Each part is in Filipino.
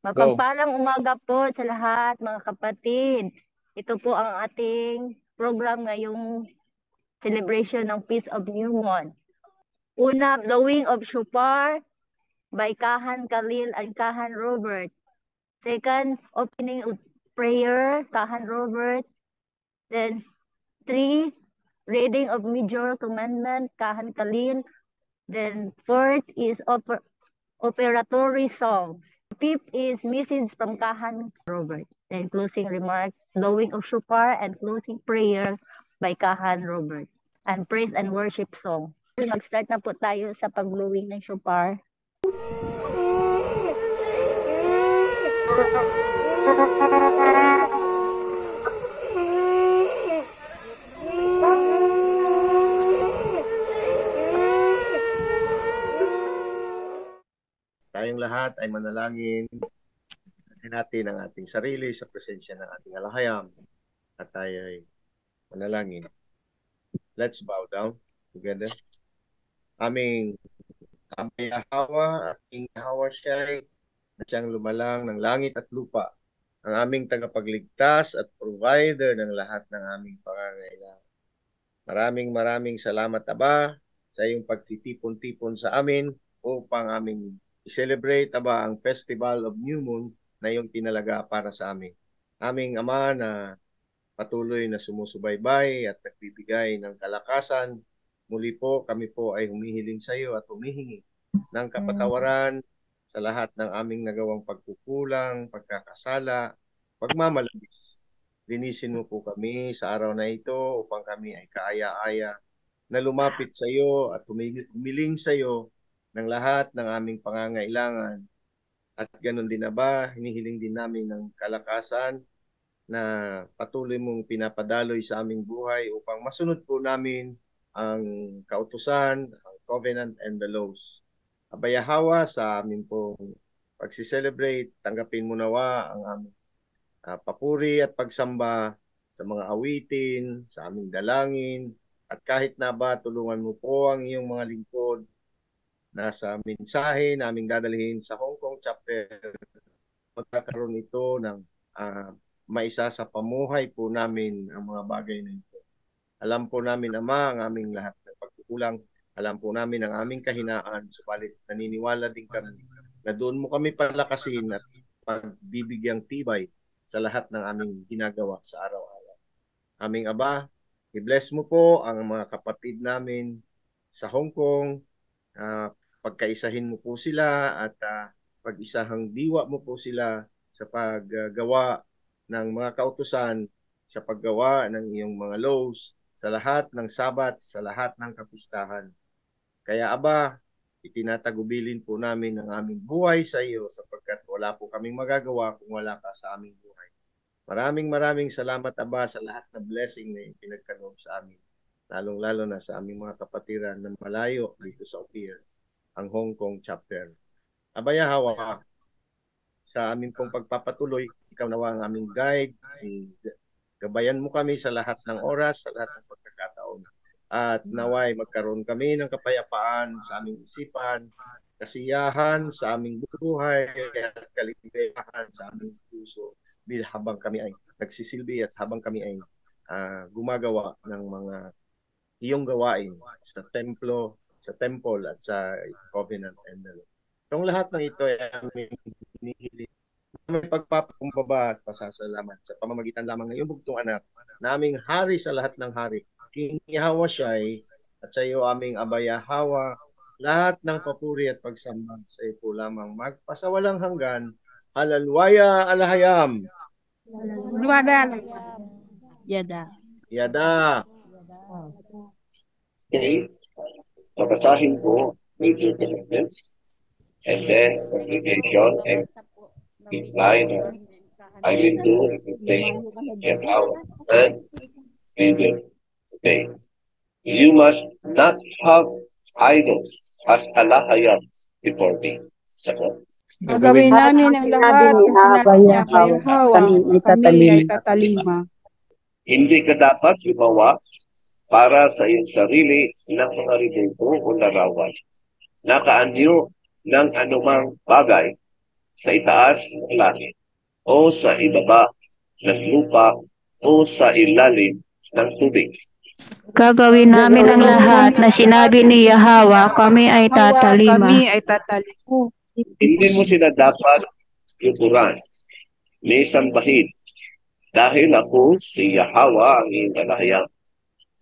Go. Mapagpalang umaga po sa lahat, mga kapatid. Ito po ang ating program ngayong celebration ng Peace of New Month. Una, Blowing of Shofar by Kahan Khalil and Kahan Robert. Second, Opening of Prayer, Kahan Robert. Then, three, Reading of Major Commandment, Kahan Khalil. Then, fourth is Operatory Song. Fifth is Message from Kahan Robert. Then closing remarks, blowing of shofar and closing prayer by Kahan Robert. And praise and worship song. Mag-start na po tayo sa pag-blowing ng shofar. Tayong lahat ay manalangin natin ang ating sarili sa presensya ng ating alahayam at tayo ay manalangin. Let's bow down together. Aming Hawa, ating Hawa siya na siyang lumalang ng langit at lupa, ang aming tagapagligtas at provider ng lahat ng aming pangangailangan. Maraming salamat, Aba, sa iyong pagtitipon-tipon sa amin upang aming i-celebrate, Aba, ang Festival of New Moon na iyong tinalaga para sa amin. Aming Ama na patuloy na sumusubaybay at nagbibigay ng kalakasan, muli po kami po ay humihiling sa iyo at humihingi ng kapatawaran sa lahat ng aming nagawang pagkukulang, pagkakasala, pagmamalabis. Linisin mo po kami sa araw na ito upang kami ay kaaya-aya na lumapit sa iyo at humiling sa iyo ng lahat ng aming pangangailangan. At ganun din na ba, hinihiling din namin ng kalakasan na patuloy mong pinapadaloy sa aming buhay upang masunod po namin ang kautusan, ang covenant and the laws. Abayahawa sa amin pong pagsiselebrate, tanggapin mo nawa ang aming papuri at pagsamba sa mga awitin, sa aming dalangin, at kahit na ba tulungan mo po ang iyong mga lingkod na sa mensahe na aming dadalhin sa Hong Kong chapter, magkakaroon ito ng maisa sa pamuhay po namin ang mga bagay na ito. Alam po namin, Ama, ang aming lahat ng pagkukulang. Alam po namin ang aming kahinaan, subalit naniniwala din kami na doon mo kami palakasin at pagbibigyang tibay sa lahat ng aming ginagawa sa araw-araw. Aming Aba, i-bless mo po ang mga kapatid namin sa Hong Kong, pagkaisahin mo po sila at pag-isahang diwa mo po sila sa paggawa ng mga kautusan, sa paggawa ng iyong mga laws, sa lahat ng sabat, sa lahat ng kapistahan. Kaya Aba, itinatagubilin po namin ang aming buhay sa iyo sapagkat wala po kaming magagawa kung wala ka sa aming buhay. Maraming salamat, Aba, sa lahat na blessing na pinagkaloob sa amin. Lalong-lalo na sa aming mga kapatiran na malayo dito sa Opier, ang Hong Kong chapter. Abaya Hawa, sa aming pong pagpapatuloy, ikaw nawa ang aming guide, gabayan mo kami sa lahat ng oras, sa lahat ng pagkakataon. At naway magkaroon kami ng kapayapaan sa aming isipan, kasiyahan sa aming buhay, at kaligayahan sa aming puso habang kami ay nagsisilbi at habang kami ay gumagawa ng mga iyong gawain sa templo, sa temple at sa covenant and the law. Itong lahat ng ito ay aming hinihiling may pagpapakumbaba at pasasalamat sa pamamagitan lamang ng iyong bugtong anak, naming hari sa lahat ng hari, King Yahweh Shai, at sa iyo aming Abayahawa, lahat ng papuri at pagsamba sa iyo po lamang magpasawalang hanggan. Halalwaya alahayam. Luwada. Yada. Yada. Okay. Babasahin ko major commitments and then congregation and reply na I will do everything get out and we will obey. You must not have idols as alahayam before me. Sagot. Gagawin namin ang lahat na sinabi niya kay Hawa. Kami ay tatalima. Hindi ka dapat gumawa para sa iyong sarili ng mga ritulo o larawan. Nakaanyo ng anumang bagay sa itaas ng langit, o sa ibaba ng lupa, o sa ilalim ng tubig. Gagawin namin ang lahat na sinabi ni Yahweh, kami ay tatalima. Kami ay tatalima. Hindi mo sila dapat yukuran ni sambahin, dahil ako si Yahweh ang iyong alahayam.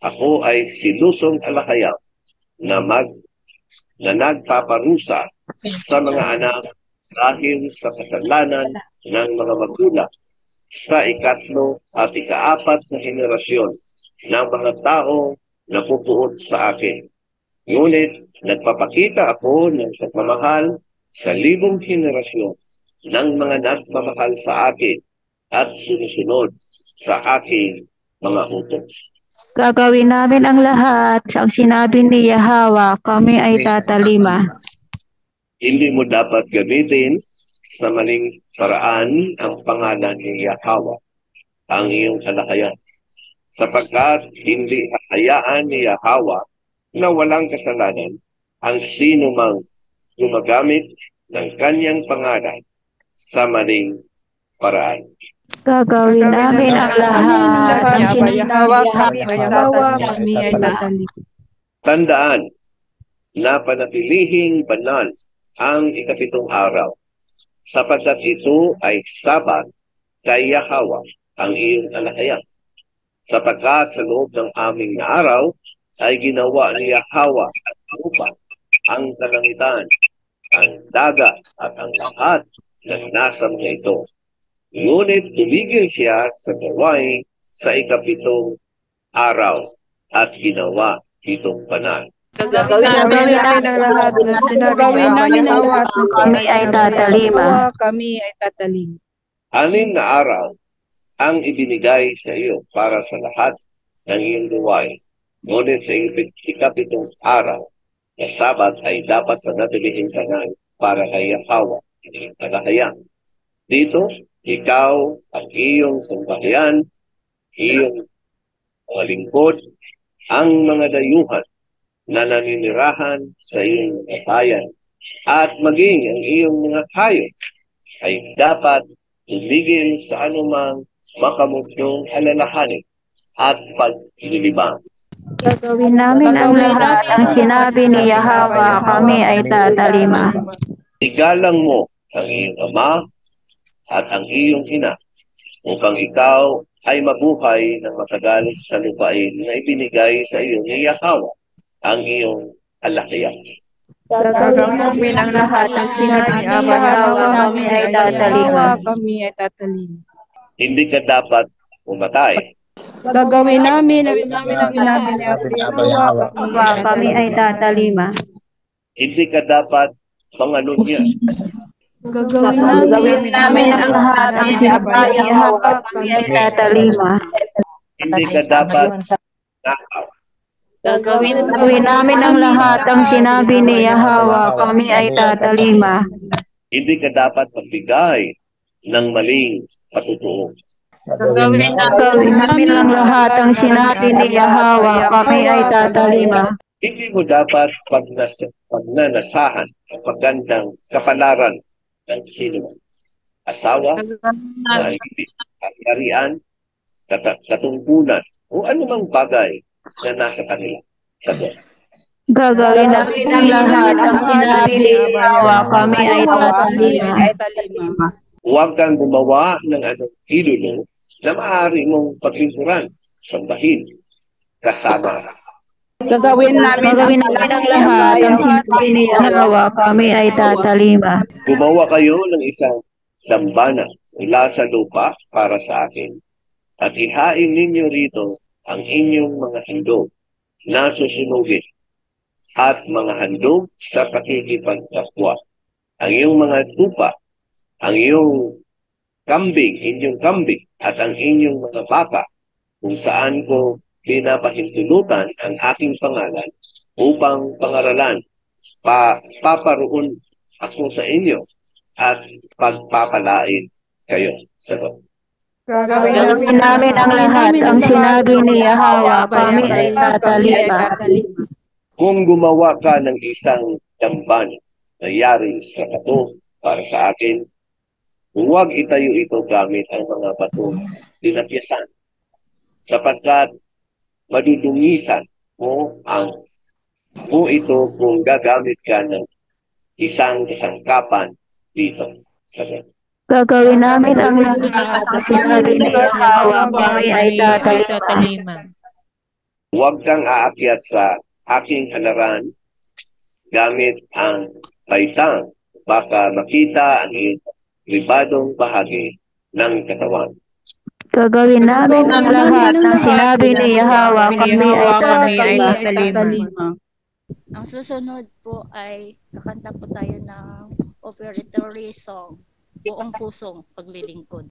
Ako ay silusong alahayam na nagpaparusa sa mga anak dahil sa kasalanan ng mga magulang sa ikatlo at ikaapat na henerasyon ng mga tao na pupuot sa akin. Ngunit nagpapakita ako ng pagmamahal sa libong henerasyon ng mga nagmamahal sa akin at sumusunod sa aking mga utos. Gagawin namin ang lahat sa sinabi ni Yahweh, kami ay tatalima. Hindi mo dapat gamitin sa maling paraan ang pangalan ni Yahweh, ang iyong alahayam, sapagkat hindi hahayaan ni Yahweh na walang kasalanan ang sino mang gumagamit ng kanyang pangalan sa maling paraan. Gagawin namin ang lahat ng sinabi ni Yahweh, Yahweh, kami ay tatalima. Tandaan na panatilihing banal ang ikapitong araw, sapagkat ito ay Sabat kay Yahweh ang iyong alahayam. Sapagkat sa loob ng aming araw ay ginawa ni Yahweh ang lupa, ang kalangitan, ang dagat at ang lahat na nasa mga ito. Ngunit tumigil siya sa gawain sa ikapitong araw at ginawa itong banal. Gagawin namin ang lahat na sinabi ni Yahweh, kami ay tatalima. Kami ay tatalima. 6 na araw ang ibinigay sa iyo para sa lahat ng iyong gawain. Ngunit sa ikapitong araw na Sabat ay dapat panatilihin banal para kay Yahweh, ang alahayam. Dito, ikaw, ang iyong sambahayan, iyong mga lingkod, ang mga dayuhan na naninirahan sa iyong bayan, at maging ang iyong mga hayop ay dapat tumigil sa anumang makamukhyong alalahanin at paglilibang. Gagawin namin ang lahat ng sinabi ni Yahweh, kami ay tatalima. Igalang mo ang iyong ama at ang iyong ina, upang ikaw ay mabuhay ng matagal sa lupain na ibinigay sa iyo ni Yahweh, ang iyong alahayam. Gagawin namin ang lahat ng sinabi ni Yahweh, kami ay tatalima. Kami ay tatalima. Hindi ka dapat pumatay. Gagawin namin ang sinabi ni Yahweh, Kami ay tatalima. Hindi ka dapat mangalunya. Gagawin namin ang lahat ng sinabi ni Yahweh, kami ay tatalima. Hindi ka dapat nakaw. Gagawin namin ang lahat ng sinabi ni Yahweh, kami ay tatalima. Hindi ka dapat magbigay ng maling patutuo. Gagawin namin ang lahat ng sinabi ni Yahweh, kami ay tatalima. Hindi mo dapat pagnanasahan ang pagandang kapalaran ng sino, asawa, kaharian, katungkulan, o anumang bagay na nasa kanila. Sagot. Gagawin namin ang lahat ng sinabi ni Yahweh, kami ay tatalima. Huwag kang gumawa ng anong idolo na maaari mong paglingkuran, sambahin, kasama. Gagawin namin ang lahat ng sinabi ni Yahweh, kami ay tatalima. Gumawa kayo ng isang dambana mula sa lupa para sa akin, at ihain ninyo rito ang inyong mga handog na susunugin at mga handog sa pakikipagkapwa. Ang iyong mga tupa, ang iyong inyong kambing, at ang inyong mga baka, kung saan ko pinapahintulutan ang aking pangalan upang pangaralan, paparoon ako sa inyo at pagpapalain kayo. Sagot. Gagawin namin ang lahat ang sinabi ni Yahweh, kami ay tatalima. Kung gumawa ka ng isang dambana na yari sa kato para sa akin, Huwag itayo ito gamit ang mga batong tinatyasan, sapagkat madudungisan mo ito kung gagamit ka ng isang kapan dito sa ganun. Gagawin namin ang lahat na sinabi ni Yahweh, kami ay tatalima. Huwag kang aakyat sa aking halaran gamit ang baitang, baka makita ang pribadong bahagi ng katawan. Gagawin namin ang lahat ng sinabi ni Yahweh, kami ay tatalima. Ang susunod po ay kakanta po tayo ng offertory song, Buong Pusong Paglilingkod.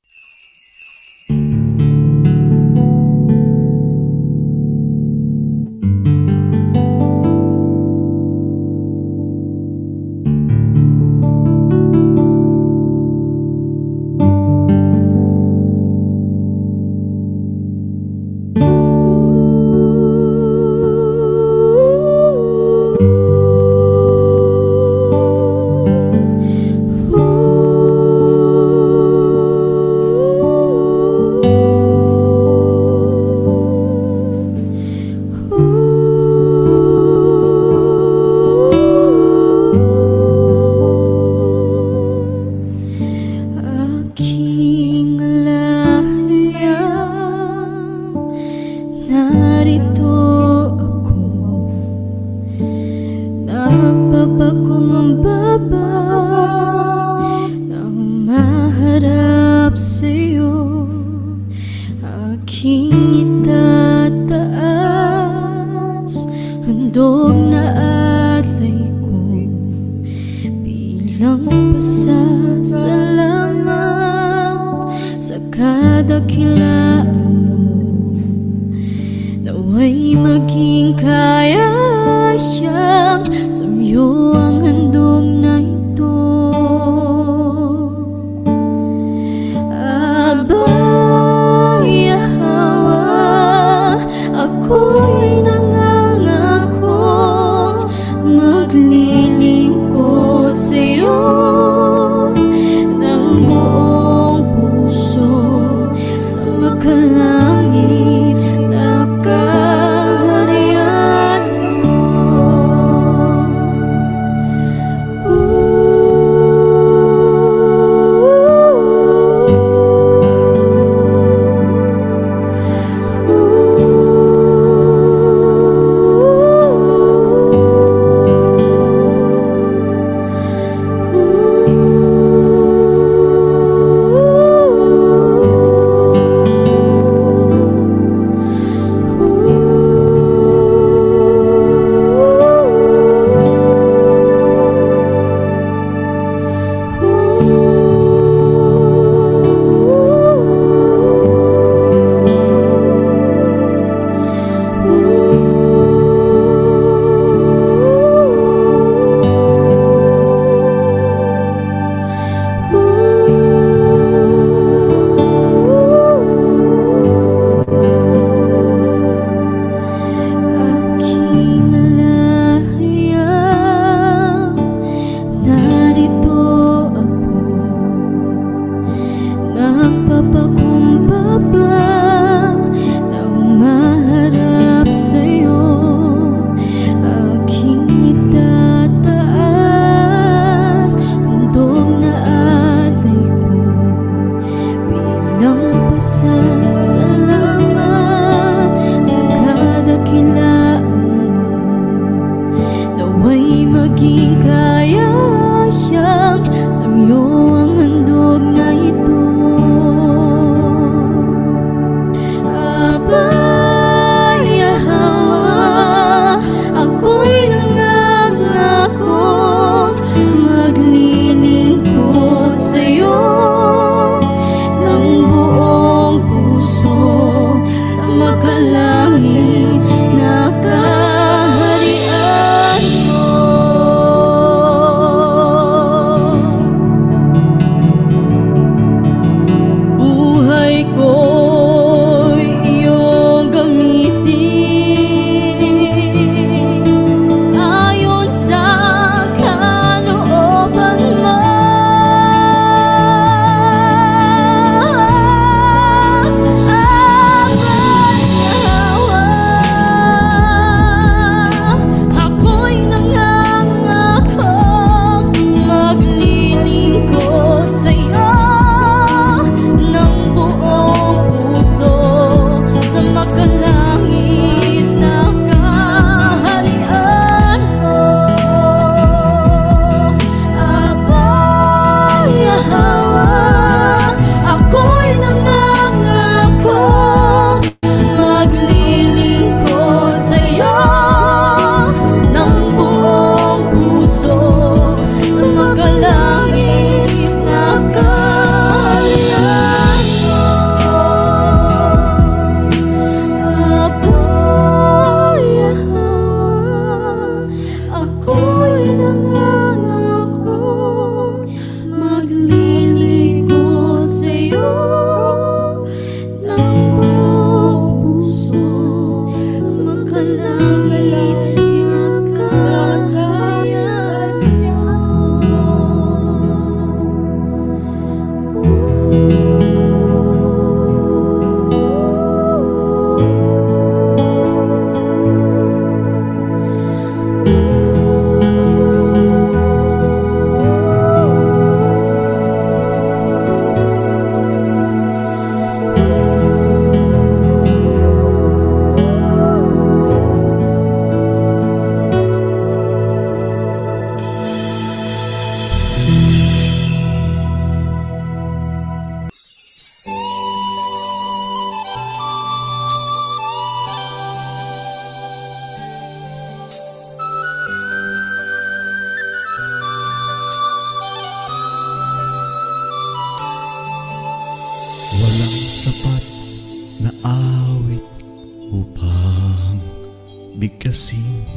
bigkasin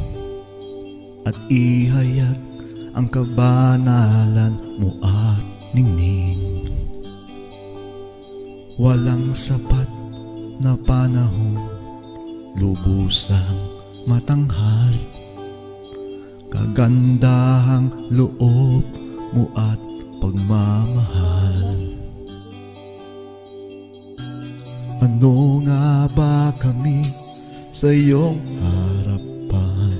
at ihayag ang kabanalan mo at ningning. Walang sapat na panahon, lubusang matanghal, kagandahang loob mo at pagmamahal. Ano nga ba kami sa iyong harapan?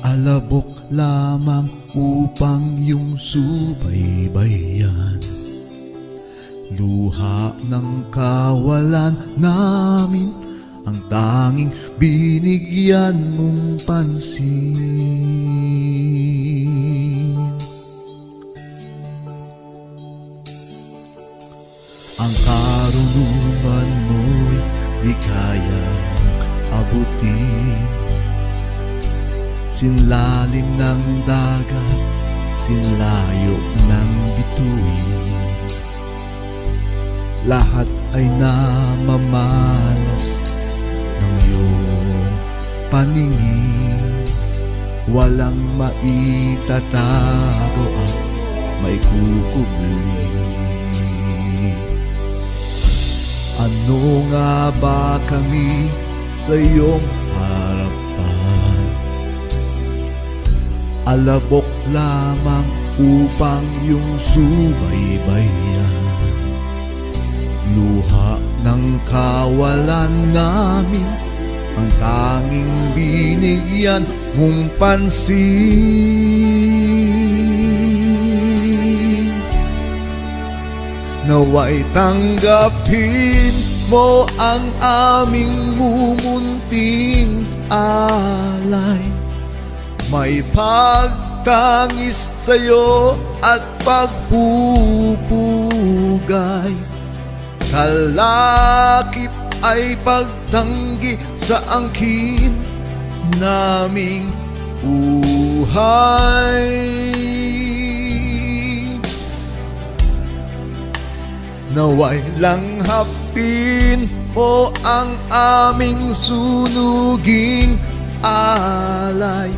Alabok lamang upang iyong subaybayan. Luha ng kawalan namin, ang tanging binigyan mong pansin. Ang karunungan mo'y di kayang abutin. Sinlalim ng dagat, sinlayo ng bituin. Lahat ay namamalas ng iyong paningin. Walang maitatago at may kukubli. Ano nga ba kami sa iyong harapan? Alabok lamang upang iyong subaybayan. Luha ng kawalan namin, ang tanging binigyan mong pansin. Naway tanggapin mo ang aming mumunting alay. May pagtangis sa'yo at pagpupugay. Kalakip ay pagtanggi sa angkin naming buhay. Naway langhapin mo ang aming sunuging alay.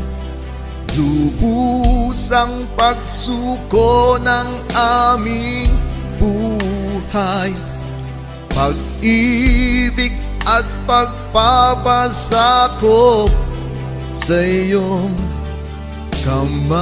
Lubusang pagsuko ng aming buhay. Pag-ibig at pagpapasakop sa iyong kamay.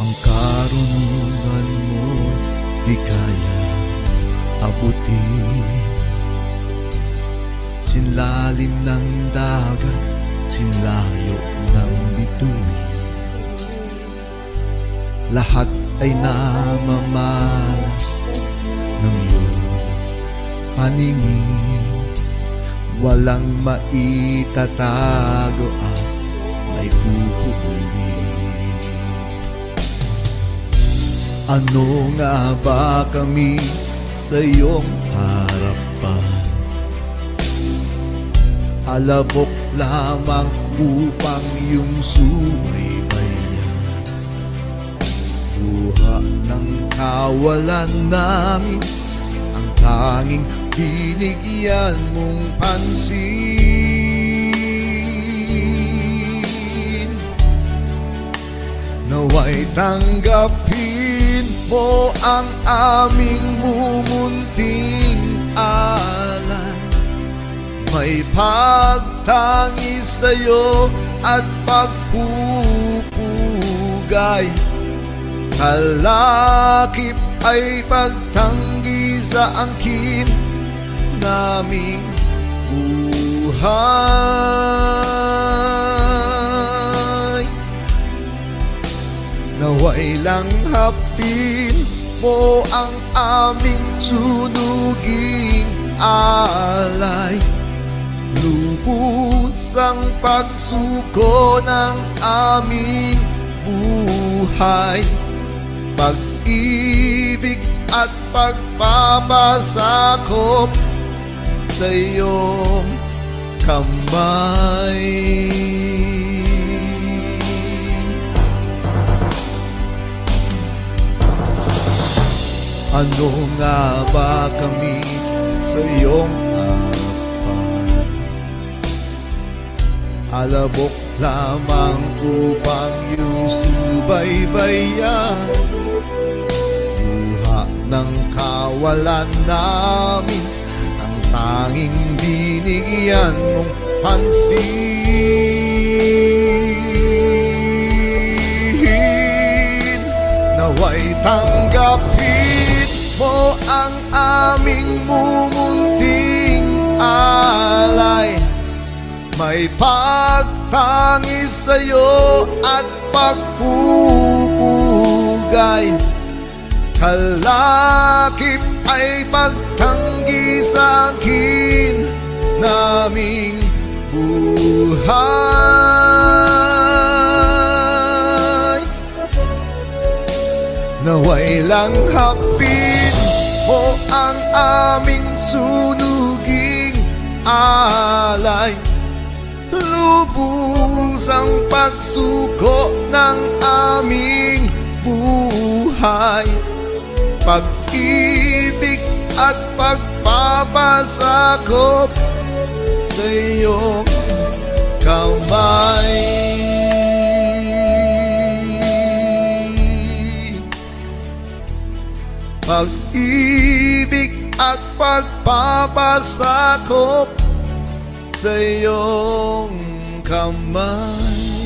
Ang karunungan mo di kaya abutin. Sinlalim ng dagat, sinlayo ng bituin. Lahat ay namamalas ng iyong paningin. Walang maitatago at may kukubli. Ano nga ba kami sa iyong harapan? Alabok lamang upang iyong subaybayan. Buha ng kawalan namin, ang tanging binigyan mong pansin. Naway tanggapin mo ang aming mumunting alay. May pagtangis sa'yo at pagpupugay. Kalakip ay pagtanggi sa angkin naming buhay. Naway langhapin mo ang aming sunuging alay. Lubusang pagsuko ng aming buhay. Pag-ibig at pagpapasakop sa iyong kamay. Ano nga ba kami sa iyong harapan? Alabok lamang upang iyong subaybayan. Luha ng kawalan namin, ang tanging binigyan mong pansin. Naway tanggapin mo ang aming mumunting alay. May pagtangis sa'yo at pagpupugay. Kalakip ay pagtanggi sa akin naming buhay. Naway lang hapin mo ang aming sunuging alay. Lubos ang pagsuko ng aming buhay. Pag-ibig at pagpapasakop sa iyong kamay. Pag-ibig at pagpapasakop sa iyong kamay.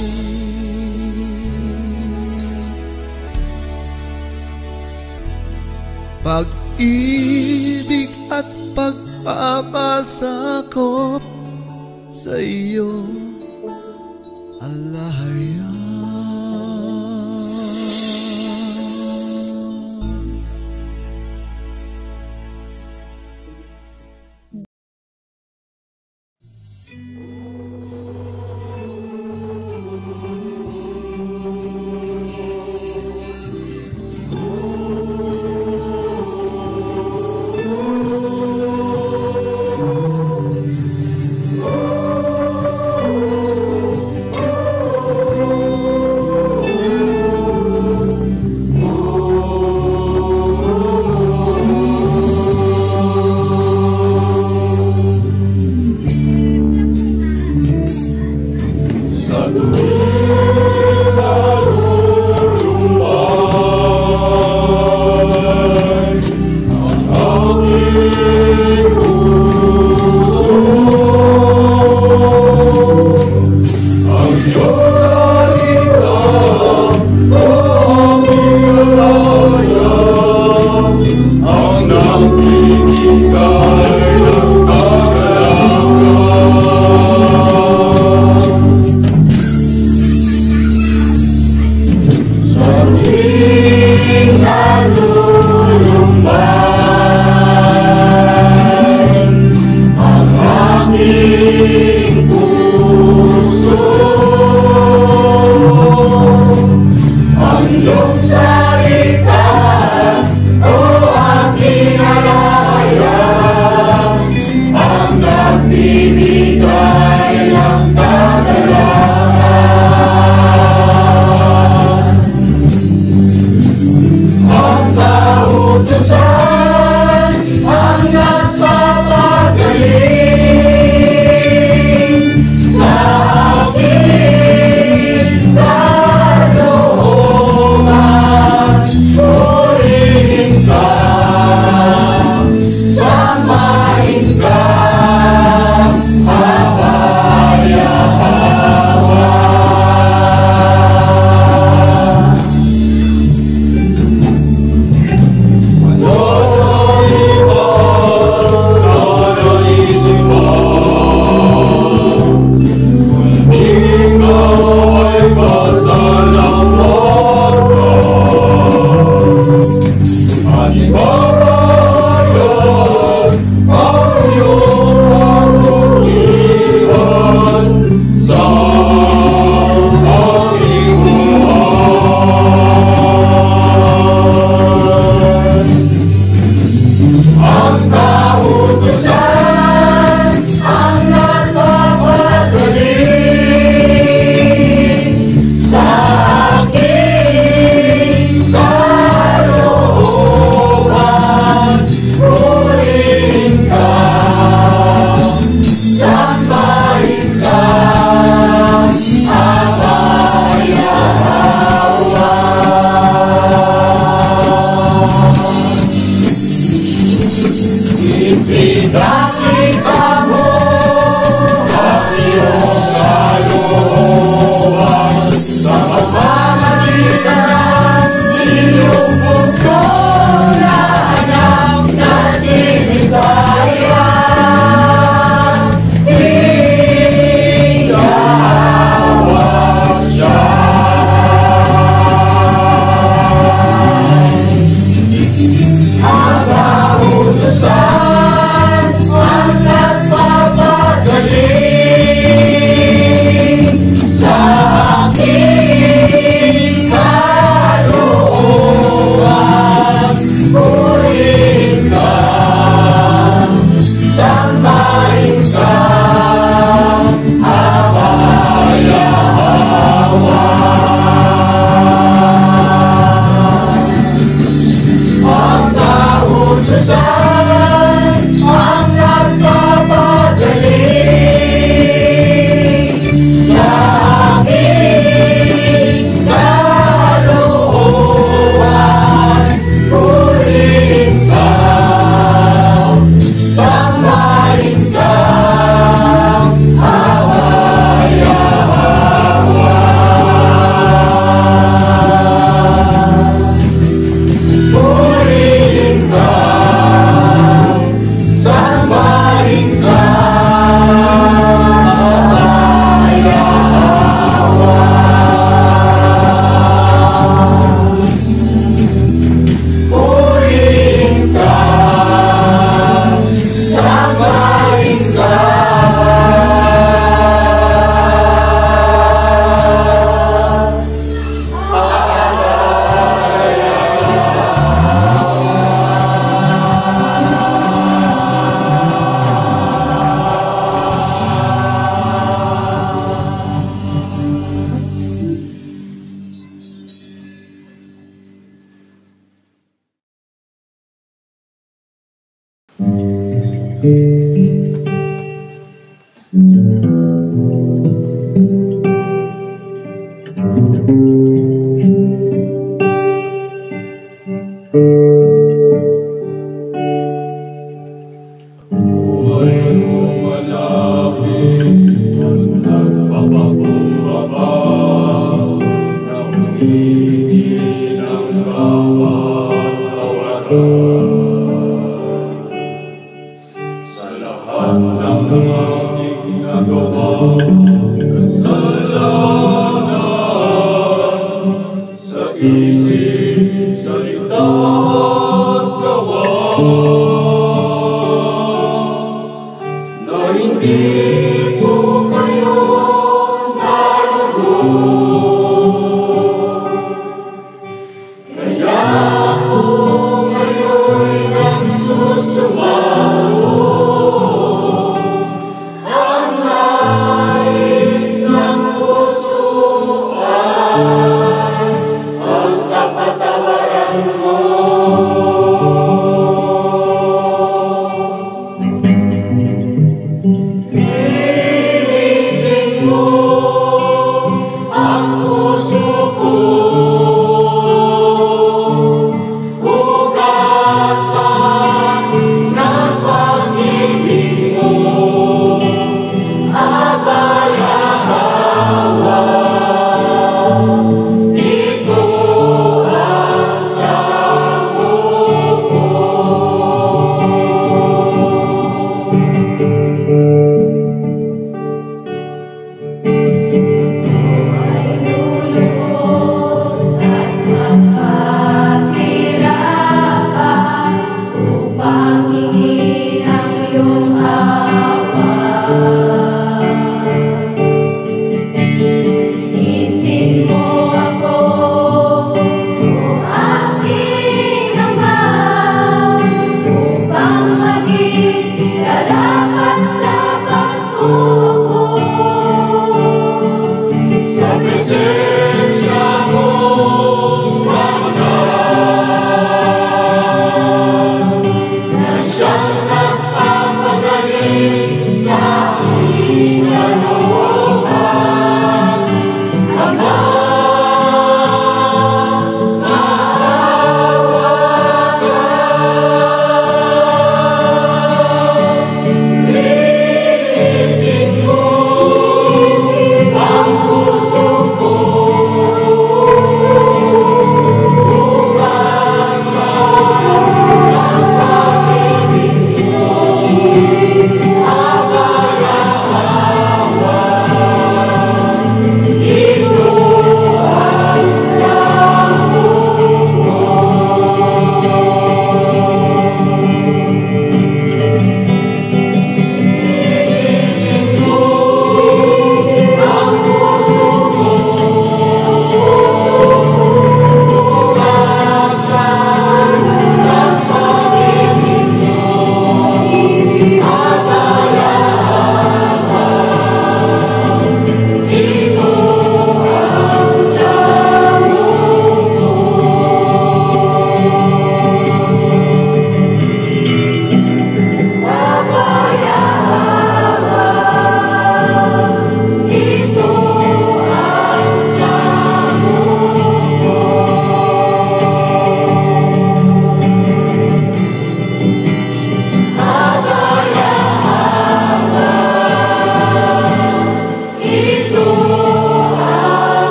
Pag-ibig at pagpapasakop sa iyong alayan.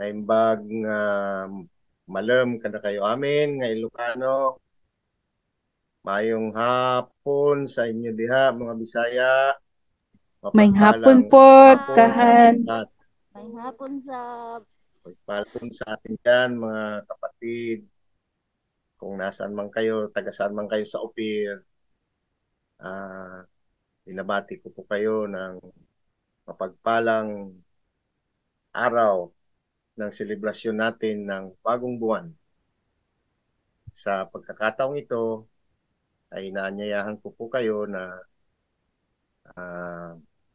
Naimbag nga malem kada kayo amin nga Ilocano. Mayong hapon sa inyo diha mga Bisaya. May hapon Mapagpalang po, hapon sa kahan. ating lahat. May hapon sa Mapagpalang sa atin dyan mga kapatid. Kung nasaan man kayo, tagasaan man kayo sa Upir. Binabati ko po kayo ng mapagpalang araw ng selebrasyon natin ng bagong buwan. Sa pagkakataong ito, ay inaanyayahan ko po kayo na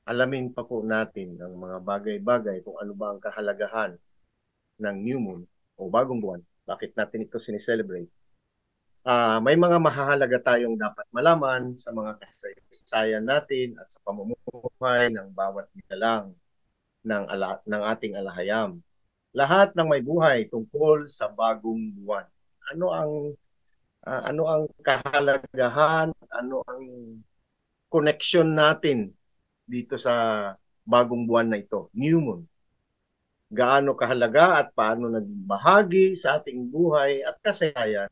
alamin pa po natin ang mga bagay-bagay kung ano ba ang kahalagahan ng new moon o bagong buwan. Bakit natin ito sineselebrate? May mga mahahalaga tayong dapat malaman sa mga kasaysayan natin at sa pamumuhay ng bawat nilalang ng ating alahayam. Lahat ng may buhay tungkol sa bagong buwan. Ano ang kahalagahan, ano ang connection natin dito sa bagong buwan na ito, new moon? Gaano kahalaga at paano naging bahagi sa ating buhay at kasaysayan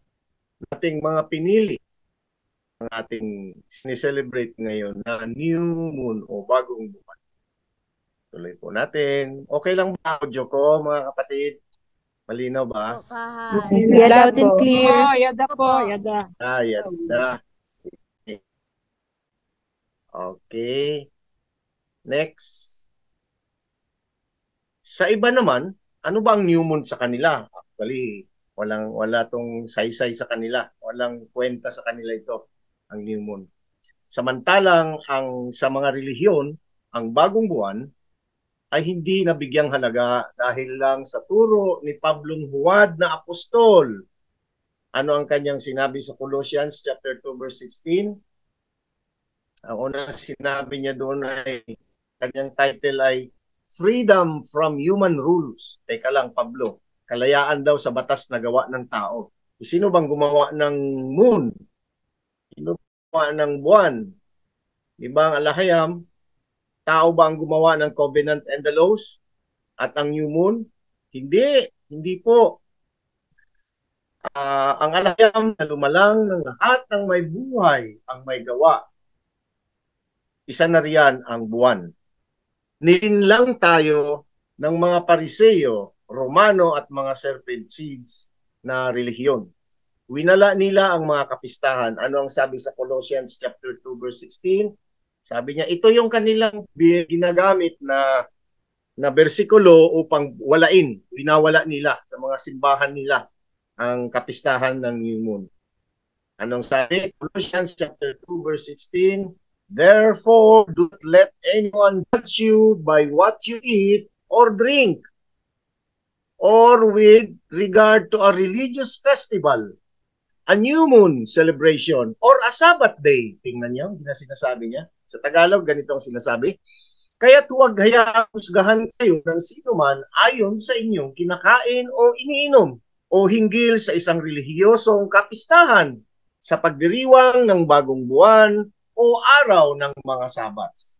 ating mga pinili ang ating sineselebrate ngayon na new moon o bagong buwan. Tuloy po natin. Okay lang ba audio ko, mga kapatid? Malinaw ba? Loud and clear. Yada po, yada. Yada. Okay. Next. Sa iba naman, ano ba ang new moon sa kanila? Actually, wala tong saysay sa kanila. Walang kwenta sa kanila ito, ang new moon. Samantalang sa mga relihiyon, ang bagong buwan ay hindi nabigyang halaga dahil lang sa turo ni Pablong huwad na apostol. Ano ang kanyang sinabi sa Colossians chapter 2 verse 16? Ang unang sinabi niya doon ay, kanyang title ay Freedom from Human Rules. Teka lang, Pablo. Kalayaan daw sa batas na gawa ng tao. Sino bang gumawa ng moon? Sino gumawa ng buwan? Di ba ang alahayam? Tao ba ang gumawa ng covenant and the laws? At ang new moon? Hindi po. Ang alahayam na lumalang ng lahat ng may buhay ang may gawa. Isa na riyan ang buwan. Nilinlang tayo ng mga Pariseo, Romano at mga serpent seeds na relihiyon. Winala nila ang mga kapistahan. Ano ang sabi sa Colossians chapter 2 verse 16? Sabi niya, ito yung kanilang ginagamit na bersikulo upang walain. Winawala nila sa mga simbahan nila ang kapistahan ng new moon. Anong sabi? Colossians chapter 2 verse 16, therefore do not let anyone judge you by what you eat or drink, or with regard to a religious festival, a new moon celebration, or a Sabbath day. Tingnan niyo, sinasabi niya. Sa Tagalog, ganito ang sinasabi. Kaya't huwag hayaang husgahan kayo ng sino man ayon sa inyong kinakain o iniinom, o hinggil sa isang relihiyosong kapistahan, sa pagdiriwang ng bagong buwan, o araw ng mga Sabats.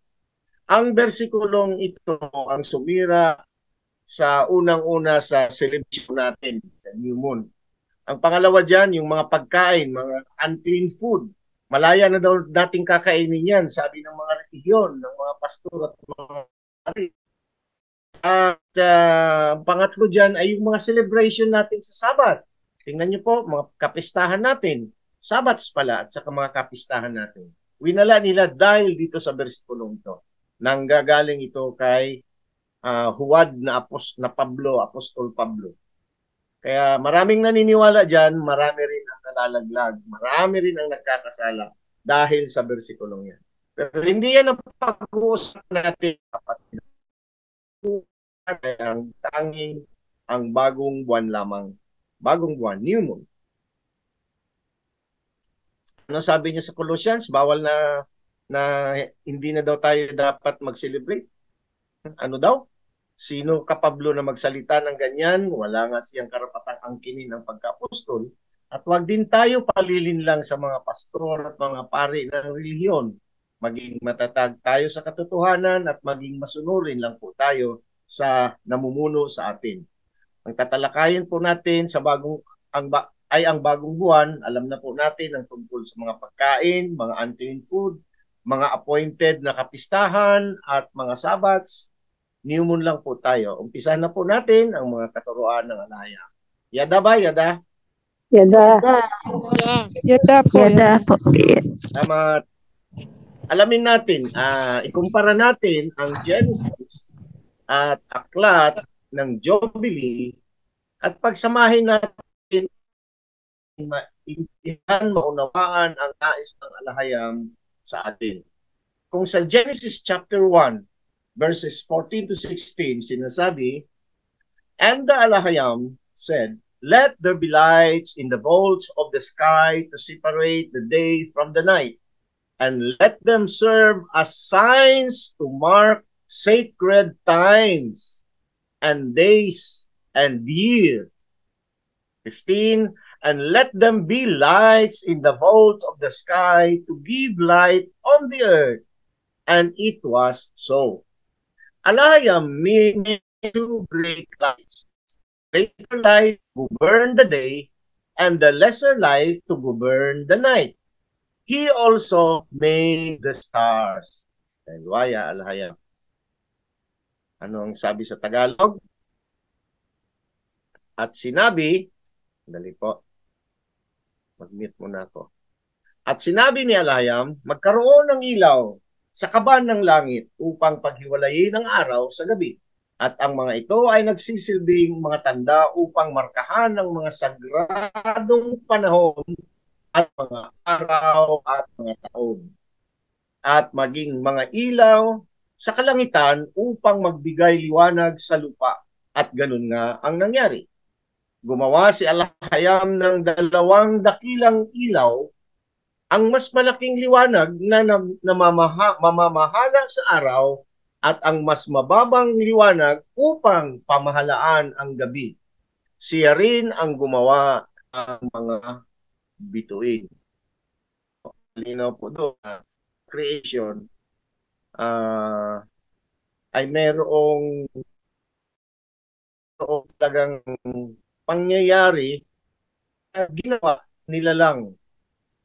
Ang bersikulong ito ang sumira sa unang-una sa celebration natin, sa new moon. Ang pangalawa dyan, yung mga pagkain, mga unclean food. Malaya na daw nating kakainin yan, sabi ng mga relihiyon, ng mga pastor at mga pari. At pangatlo dyan ay yung mga celebration natin sa Sabat. Tingnan nyo po, mga kapistahan natin. Sabats pala at saka mga kapistahan natin. Winala nila dahil dito sa bersikulong ito. Nanggagaling ito kay huwad na Pablo, Apostol Pablo. Kaya maraming naniniwala dyan, marami rin ang nalalaglag, marami rin ang nagkakasala dahil sa bersikulong yan. Pero hindi yan ang pag-uusap natin. Ang tanging ang bagong buwan lamang. Bagong buwan, new moon. Ano sabi niya sa Colossians? Bawal na hindi na daw tayo dapat mag-celebrate. Ano daw? Sino ka Pablo na magsalita ng ganyan? Wala nga siyang karapatang angkinin ng pagka-apostol. At wag din tayo palilin lang sa mga pastor at mga pari ng relihiyon. Maging matatag tayo sa katotohanan at maging masunurin lang po tayo sa namumuno sa atin. Ang tatalakayin po natin sa ang bagong buwan, alam na po natin ang tungkol sa mga pagkain, mga unclean food, mga appointed na kapistahan at mga sabats. New moon lang po tayo. Umpisahan na po natin ang mga katuruan ng alahayam. Yada ba? Yada? Yada. Yada po. Yada po. Tama. Alamin natin, ikumpara natin ang Genesis at aklat ng Jubilee at pagsamahin natin maunawaan ang nais ng alahayam sa atin. Kung sa Genesis chapter 1, verses 14 to 16, sinasabi, "And the alahayam said, Let there be lights in the vaults of the sky to separate the day from the night, and let them serve as signs to mark sacred times and days and years." 15, "And let them be lights in the vaults of the sky to give light on the earth." And it was so. Alahayam made two great lights. Greater light to govern the day, and the lesser light to govern the night. He also made the stars. Waya alahayam. Ano ang sabi sa Tagalog? At sinabi, dali po, mag-mute muna ako. At sinabi ni alahayam, magkaroon ng ilaw sa kaban ng langit upang paghiwalayin ang araw sa gabi. At ang mga ito ay nagsisilbing mga tanda upang markahan ng mga sagradong panahon at mga araw at mga taon. At maging mga ilaw sa kalangitan upang magbigay liwanag sa lupa. At ganun nga ang nangyari. Gumawa si alahayam ng dalawang dakilang ilaw, ang mas malaking liwanag na mamamahala sa araw at ang mas mababang liwanag upang pamahalaan ang gabi. Siya rin ang gumawa ng mga bituin. Linaw po doon, creation ay merong talagang pangyayari na ginawa nila lang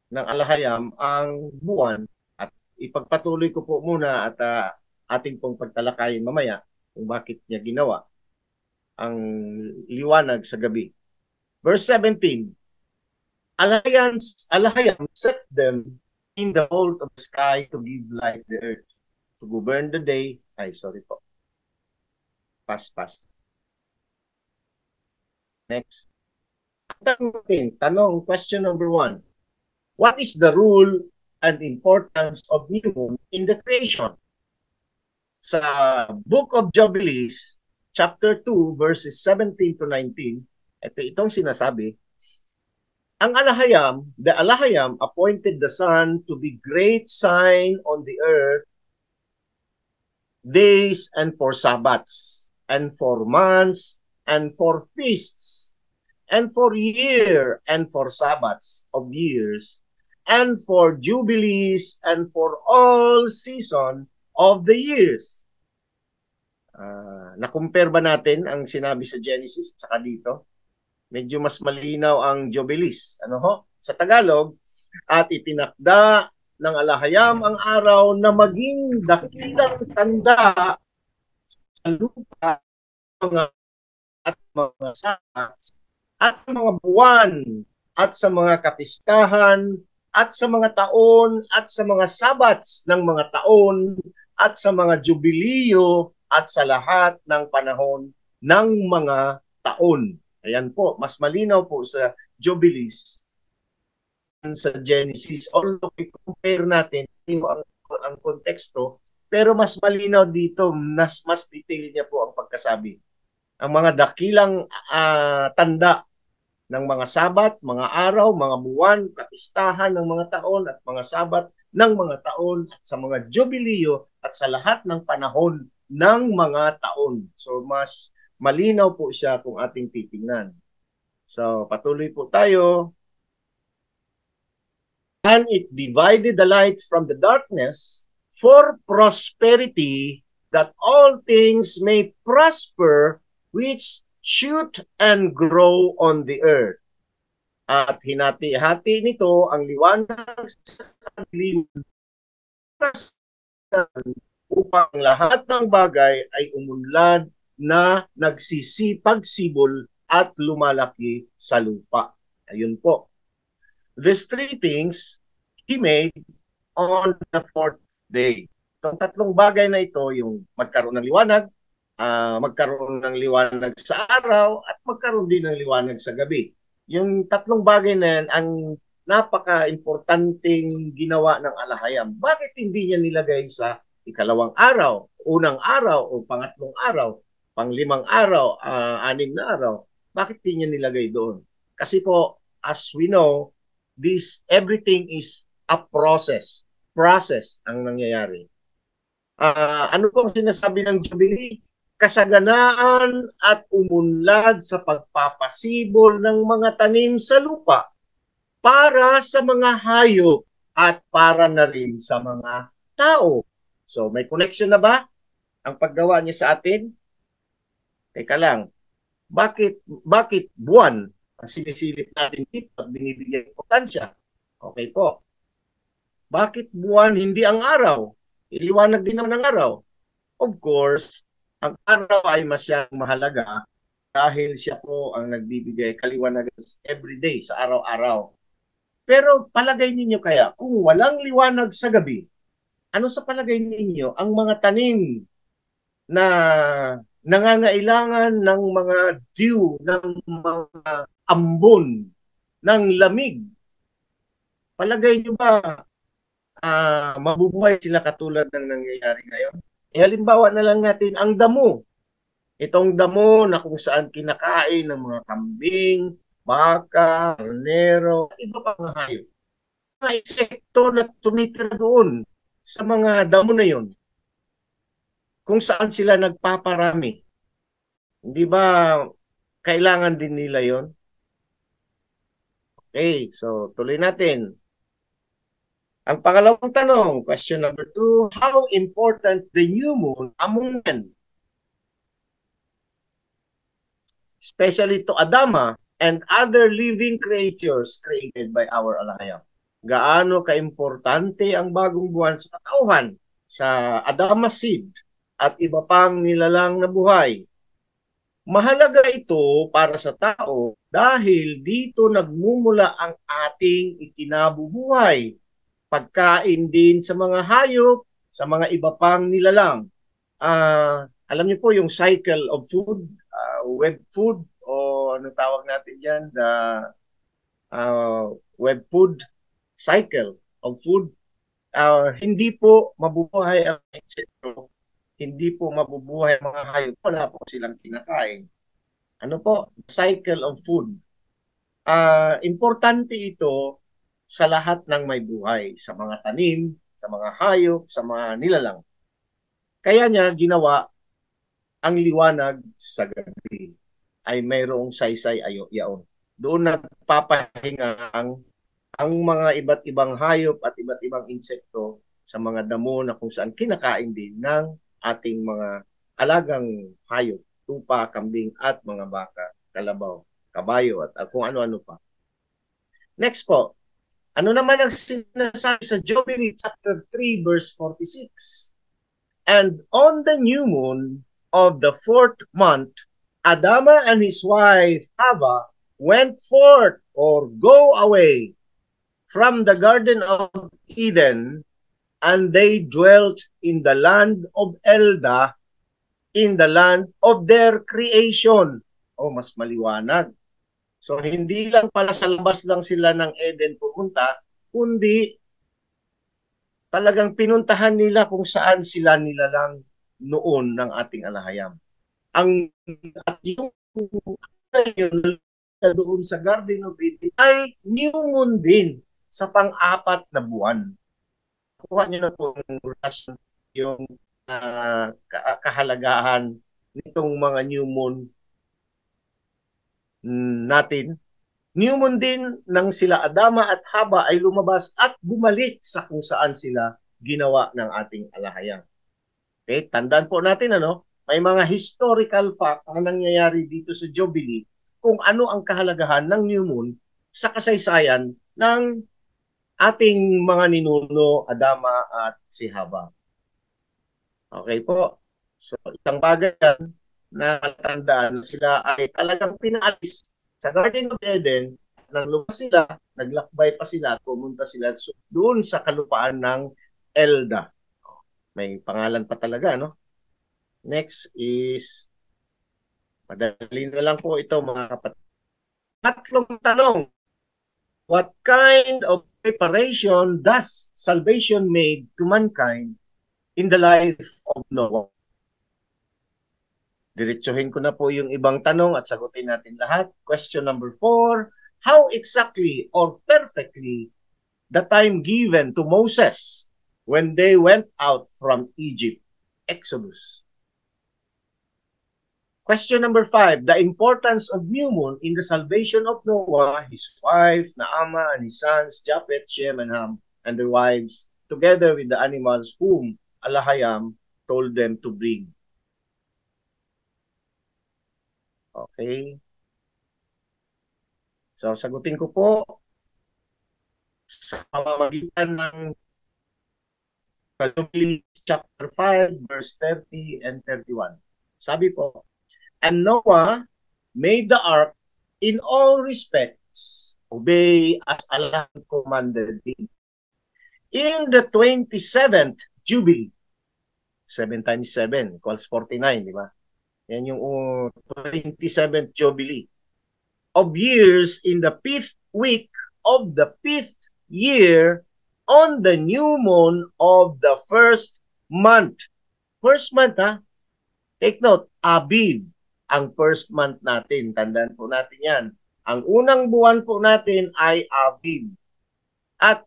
ng alahayam ang buwan. At ipagpatuloy ko po muna at ating pong pagtalakayin mamaya kung bakit niya ginawa ang liwanag sa gabi. Verse 17, Alahayam set them in the vault of the sky to give light the earth, to govern the day. Ay, sorry po. Pass. Next. Tanong, question number 1. What is the rule and importance of new moon in the creation? Sa Book of Jubilees, chapter 2, verses 17 to 19, itong sinasabi, the alahayam appointed the sun to be great sign on the earth, days and for Sabbaths, and for months, and for feasts, and for year, and for Sabbaths of years, and for jubilees, and for all season of the years. Na-compare ba natin ang sinabi sa Genesis saka dito? Medyo mas malinaw ang jubilees. Ano ho? Sa Tagalog, at itinakda ng alahayam ang araw na maging dakilang tanda sa lupa at mga sabat at sa mga buwan at sa mga kapistahan at sa mga taon at sa mga sabats ng mga taon at sa mga jubiliyo at sa lahat ng panahon ng mga taon. Ayan po, mas malinaw po sa Jubilees sa Genesis. Although i-compare natin ang konteksto, pero mas malinaw dito, mas detail niya po ang pagkasabi. Ang mga dakilang tanda ng mga sabat, mga araw, mga buwan, kapistahan ng mga taon at mga sabat ng mga taon at sa mga jubiliyo at sa lahat ng panahon ng mga taon. So mas malinaw po siya kung ating titingnan. So patuloy po tayo. And it divided the light from the darkness for prosperity, that all things may prosper which shoot and grow on the earth. At hinati-hati nito ang liwanag sa kadiliman upang lahat ng bagay ay umunlad na nagsisipag-sibol at lumalaki sa lupa. Ayun po. These three things he made on the fourth day. Itong tatlong bagay na ito, yung magkaroon ng liwanag, magkaroon ng liwanag sa araw at magkaroon din ng liwanag sa gabi. Yung tatlong bagay na yan ang napaka-importanting ginawa ng alahayam. Bakit hindi niya nilagay sa ikalawang araw, unang araw o pangatlong araw, panglimang araw, anim na araw? Bakit hindi niya nilagay doon? Kasi po, as we know, everything is a process. Process ang nangyayari. Ano po ang sinasabi ng Jubilee? Kasaganaan at umunlad sa pagpapasibol ng mga tanim sa lupa para sa mga hayop at para na rin sa mga tao. So, may connection na ba ang paggawa niya sa atin? Teka lang, bakit buwan ang sinisilip natin dito at binibigyan importansya? Okay po. Bakit buwan hindi ang araw? Iliwanag din naman ang araw. Of course, ang araw ay masyadong mahalaga dahil siya po ang nagbibigay kaliwanagan everyday sa araw-araw. Pero palagay ninyo kaya, kung walang liwanag sa gabi, ano sa palagay ninyo ang mga tanim na nangangailangan ng mga dew, ng mga ambon, ng lamig? Palagay nyo ba mabubuhay sila katulad ng nangyayari ngayon? Halimbawa na lang natin ang damo. Itong damo na kung saan kinakain ng mga kambing, baka, karnero, iba pang hayop. Mga insekto na tumitira doon sa mga damo na yon, kung saan sila nagpaparami. Hindi ba kailangan din nila yon? Okay, so tuloy natin. Ang pangalawang tanong, question number 2, how important the new moon among men? Especially to Adama and other living creatures created by our alahayam. Gaano kaimportante ang bagong buwan sa katauhan, sa Adama seed at iba pang nilalang na buhay. Mahalaga ito para sa tao dahil dito nagmumula ang ating ikinabubuhay. Pagkain din sa mga hayop, sa mga iba pang nilalang. Alam niyo po yung cycle of food, web food, o ano tawag natin dyan, the web food cycle of food. Hindi po mabubuhay ang insekto, hindi po mabubuhay ang mga hayop, wala po silang kinakain. Ano po? Cycle of food. Importante ito sa lahat ng may buhay, sa mga tanim, sa mga hayop, sa mga nilalang. Kaya niya ginawa ang liwanag sa gabi ay mayroong saysay yaon. Doon nagpapahinga ang mga iba't ibang hayop at iba't ibang insekto sa mga damo na kung saan kinakain din ng ating mga alagang hayop, tupa, kambing at mga baka, kalabaw, kabayo at kung ano-ano pa. Next po, ano naman ang sinasabi sa Jubilee chapter 3 verse 46? And on the new moon of the 4th month, Adama and his wife Hava went forth or go away from the Garden of Eden, and they dwelt in the land of Elda, in the land of their creation. Oh, mas maliwanag. So, hindi lang pala sa labas lang sila ng Eden pumunta, kundi talagang pinuntahan nila kung saan sila nilalang noon ng ating alahayam. At yung doon sa Garden of Eden ay new moon din sa pang-apat na buwan. Kuha niyo na po yung kahalagahan nitong mga new moon natin. New moon din nang sila Adama at Haba ay lumabas at bumalik sa kung saan sila ginawa ng ating alahayam. Okay, tandaan po natin may mga historical fact na nangyayari dito sa Jubilee kung ano ang kahalagahan ng new moon sa kasaysayan ng ating mga ninuno, Adama at si Haba. Okay po. So, isang bagay na tandaan sila ay talagang pinaalis sa Garden of Eden. Nang lumabas sila, naglakbay pa sila, pumunta sila doon sa kalupaan ng Elda. May pangalan pa talaga, no? Next is, madali na lang po ito mga kapatid. Tatlong tanong. What kind of preparation does salvation made to mankind in the life of Noah? Diretsuhin ko na po yung ibang tanong at sagutin natin lahat. Question number 4. How exactly or perfectly the time given to Moses when they went out from Egypt? Exodus. Question number 5. The importance of new moon in the salvation of Noah, his wife, Naamah, and his sons, Japheth, Shem, and Ham, and their wives, together with the animals whom Alahayam told them to bring. Okay. So, sagutin ko po sa pamamagitan ng Jubilees chapter 5, verse 30 and 31. Sabi po, and Noah made the ark in all respects, obey as Allah commanded him. In the 27th Jubilee, 7 times 7 equals 49, di ba? Yan yung 27th Jubilee of years in the 5th week of the 5th year on the new moon of the first month. First month, ha? Take note, Abib, ang first month natin. Tandaan po natin yan. Ang unang buwan po natin ay Abib. At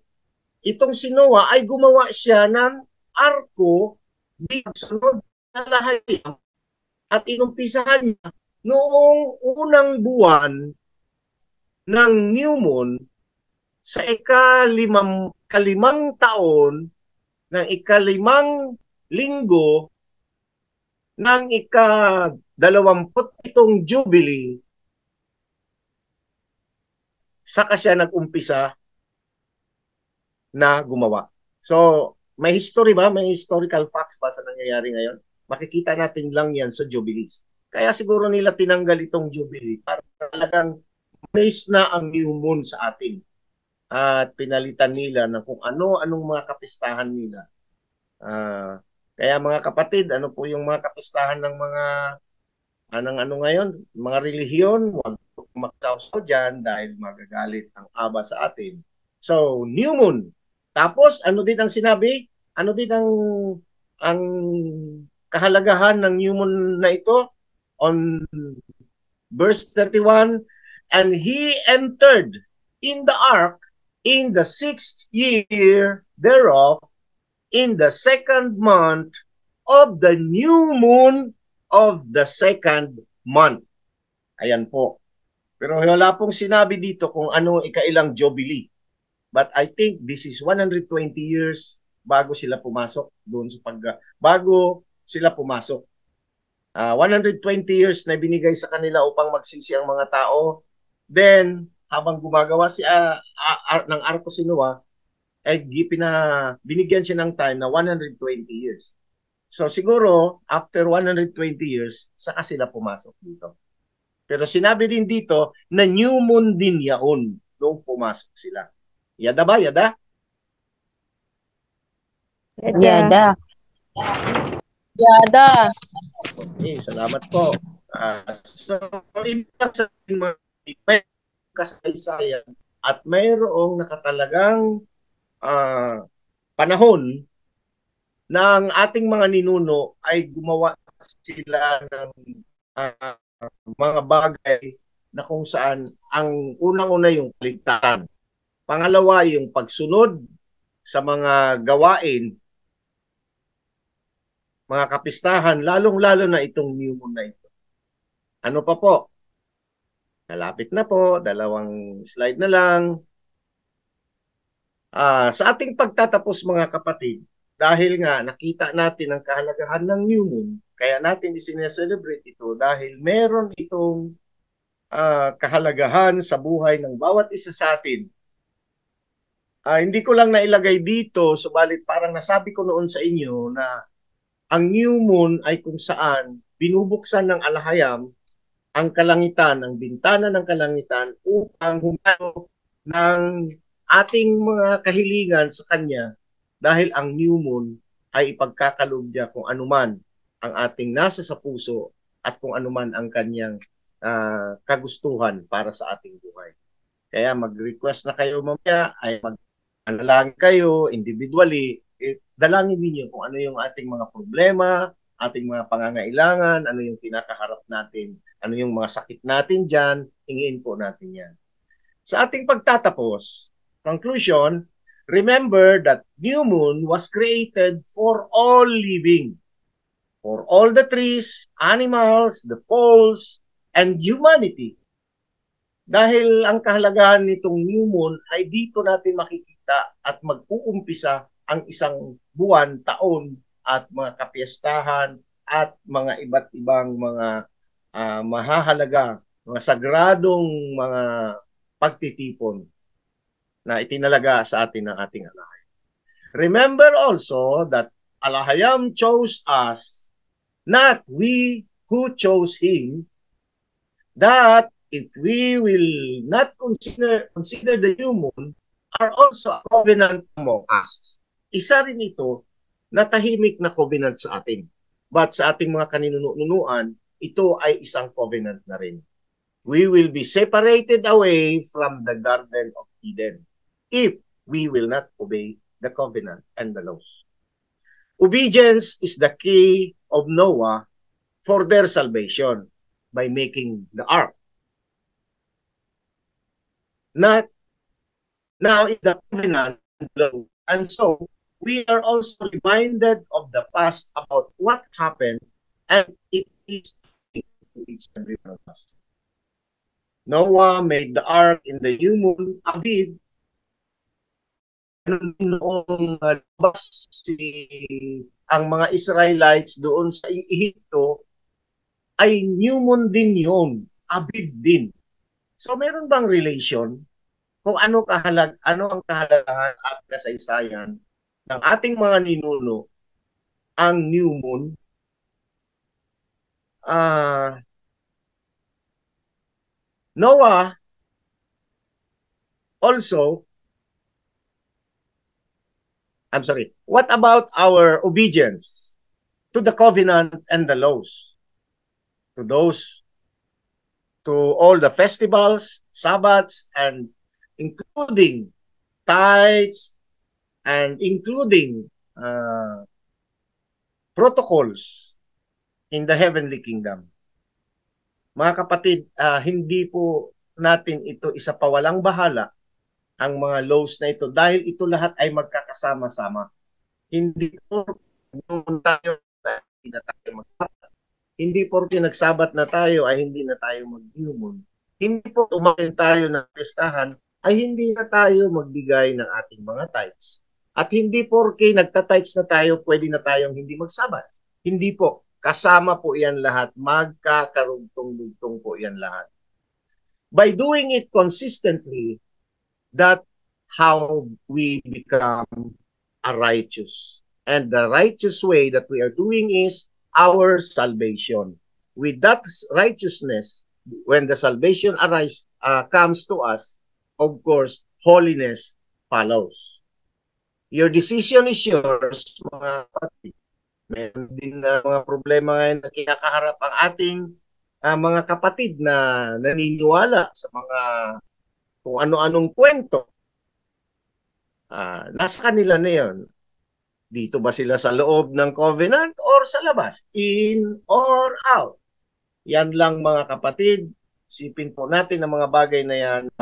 itong si Noah ay gumawa siya ng arko di sunod sa Alahayam at inumpisahan niya noong unang buwan ng new moon sa kalimang taon ng ikalimang linggo ng ika-27 Jubilee, saka siya nag-umpisa na gumawa. So, may history ba? May historical facts ba sa nangyayari ngayon? Makikita natin lang yan sa Jubilees. Kaya siguro nila tinanggal itong Jubilee para talagang base na ang new moon sa atin. At pinalitan nila na kung anong mga kapistahan nila. Kaya mga kapatid, ano po yung mga kapistahan ng mga ngayon? Mga relihiyon, huwag magkauso dyan dahil magagalit ang Aba sa atin. So, new moon. Tapos, ano din ang sinabi? Ano din ang kahalagahan ng new moon na ito? On verse 31, and he entered in the ark in the 6th year thereof, in the 2nd month of the new moon of the 2nd month. Ayan po. Pero wala pong sinabi dito kung ano ikailang Jubilee. But I think this is 120 years bago sila pumasok doon sa bago sila pumasok. 120 years na binigay sa kanila upang magsisi ang mga tao. Then, habang gumagawa ng arko si Noah, ay binigyan siya ng time na 120 years. So siguro, after 120 years, saka sila pumasok dito. Pero sinabi din dito na new moon din yaon nung pumasok sila. Yada ba? Yada? Yada. Yada. Okay, salamat po. So, ibig sabihin may kasaysayan at mayroong nakatalagang panahon na ang ating mga ninuno ay gumawa sila ng mga bagay na kung saan ang unang-una yung kaligtasan. Pangalawa yung pagsunod sa mga gawain, mga kapistahan, lalong-lalo na itong new moon na ito. Ano pa po? Malapit na po, 2 slide na lang. Sa ating pagtatapos mga kapatid, dahil nga nakita natin ang kahalagahan ng new moon, kaya natin isineselebrate ito dahil meron itong kahalagahan sa buhay ng bawat isa sa atin. Hindi ko lang nailagay dito, subalit parang nasabi ko noon sa inyo na ang new moon ay kung saan binubuksan ng Alahayam ang kalangitan, ang bintana ng kalangitan upang humalo ng ating mga kahilingan sa Kanya dahil ang new moon ay ipagkakaloob niya kung anuman ang ating nasa sa puso at kung ano man ang kanyang kagustuhan para sa ating buhay. Kaya mag-request na kayo mamaya, ay mag-analangin kayo individually, dalangin ninyo kung ano yung ating mga problema, ating mga pangangailangan, ano yung kinakaharap natin, ano yung mga sakit natin dyan, hingiin po natin yan. Sa ating pagtatapos, conclusion, remember that new moon was created for all living, for all the trees, animals, the poles, and humanity. Dahil ang kahalagahan nitong new moon ay dito natin makikita at mag-uumpisa ang isang buwan, taon, at mga kapiestahan at mga iba't ibang mga mahahalaga, mga sagradong mga pagtitipon na itinalaga sa atin ng ating alahayam. Remember also that alahayam chose us, not we who chose him, that if we will not consider the new moon are also a covenant among us. Isa rin ito na tahimik na covenant sa atin. But sa ating mga kaninunuan, ito ay isang covenant na rin. We will be separated away from the Garden of Eden if we will not obey the covenant and the laws. Obedience is the key of Noah for their salvation by making the ark. Not now is the covenant law, and so we are also reminded of the past about what happened, and it is to each and every one of us. Noah made the ark in the new moon, Aviv. Noong labas ang mga Israelites doon sa Ehipto, ay new moon din yun, Aviv din. So meron bang relation kung ano ang kahalagahan at kasaysayan ng ating mga ninuno ang new moon? Noah also, what about our obedience to the covenant and the laws? To all the festivals, Sabbaths, and including tithes, and including protocols in the heavenly kingdom. Mga kapatid, hindi po natin ito isa pa walang bahala ang mga laws na ito dahil ito lahat ay magkakasama-sama. Hindi po tayo hindi na tayo magsabat. Hindi porke nagsabat na tayo ay hindi na tayo mag-new moon. Hindi po umakin tayo ng pestahan ay hindi na tayo magbigay ng ating mga tithes. At hindi porke nagta-tithes na tayo, pwede na tayong hindi magsabat. Hindi po. Kasama po yan lahat. Magkakarugtong-dugtong po yan lahat. By doing it consistently, that's how we become a righteous. And the righteous way that we are doing is our salvation. With that righteousness, when the salvation comes to us, of course, holiness follows. Your decision is yours, mga kapatid. Meron din mga problema ngayon na kinakaharap ang ating mga kapatid na naniniwala sa mga kung ano-anong kwento. Nasa kanila na yun. Dito ba sila sa loob ng covenant or sa labas? In or out? Yan lang mga kapatid. Isipin po natin ang mga bagay na yan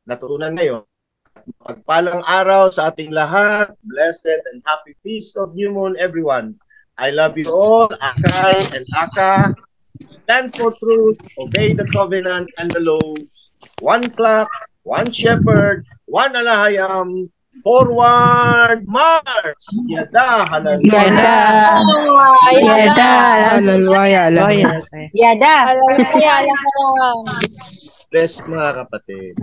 natutunan ngayon. Pagpalang araw sa ating lahat. Blessed and happy feast of new moon, everyone. I love you all. Akay and Aka. Stand for truth. Obey the covenant and the laws. One flock, one shepherd, one alahayam. Forward march! Yada, hallelujah. Yada, hallelujah. Yada. Bless mga kapatid.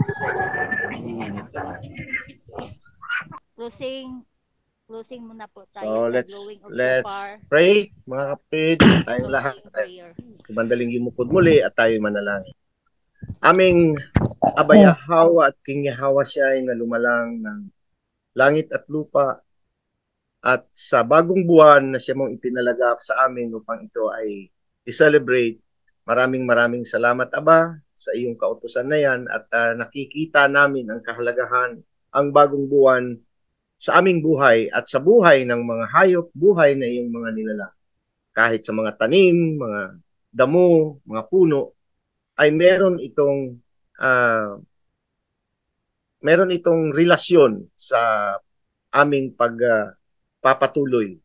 Closing muna po tayo So sa let's blowing of let's shofar. pray mga kapatid. Tayong lahat. Prayer. Kumandaling yumukod muli at tayo manalangin. Aming Abayahawa at King Yahawa siya ay nalumalang ng langit at lupa. At sa bagong buwan na siya mong ipinalagap sa amin upang ito ay i-celebrate, maraming salamat, Aba, sa iyong kautusan na yan at nakikita namin ang kahalagahan, ang bagong buwan sa aming buhay at sa buhay ng mga hayop, buhay na iyong mga nilalang. Kahit sa mga tanim, mga damo, mga puno, ay meron itong relasyon sa aming pagpapatuloy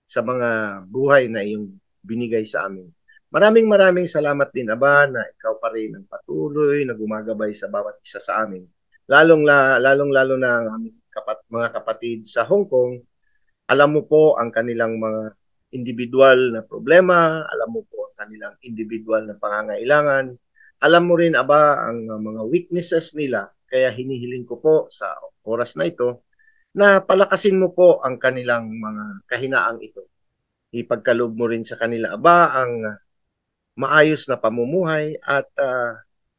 sa mga buhay na iyong binigay sa amin. Maraming salamat din, Aba, na ikaw pa rin ang patuloy na gumagabay sa bawat isa sa amin. Lalong-lalo na ang aming mga kapatid sa Hong Kong. Alam mo po ang kanilang mga individual na problema, alam mo po ang kanilang individual na pangangailangan. Alam mo rin, Aba, ang mga weaknesses nila. Kaya hinihiling ko po sa oras na ito na palakasin mo po ang kanilang mga kahinaang ito. Ipagkaloob mo rin sa kanila, Aba, ang maayos na pamumuhay at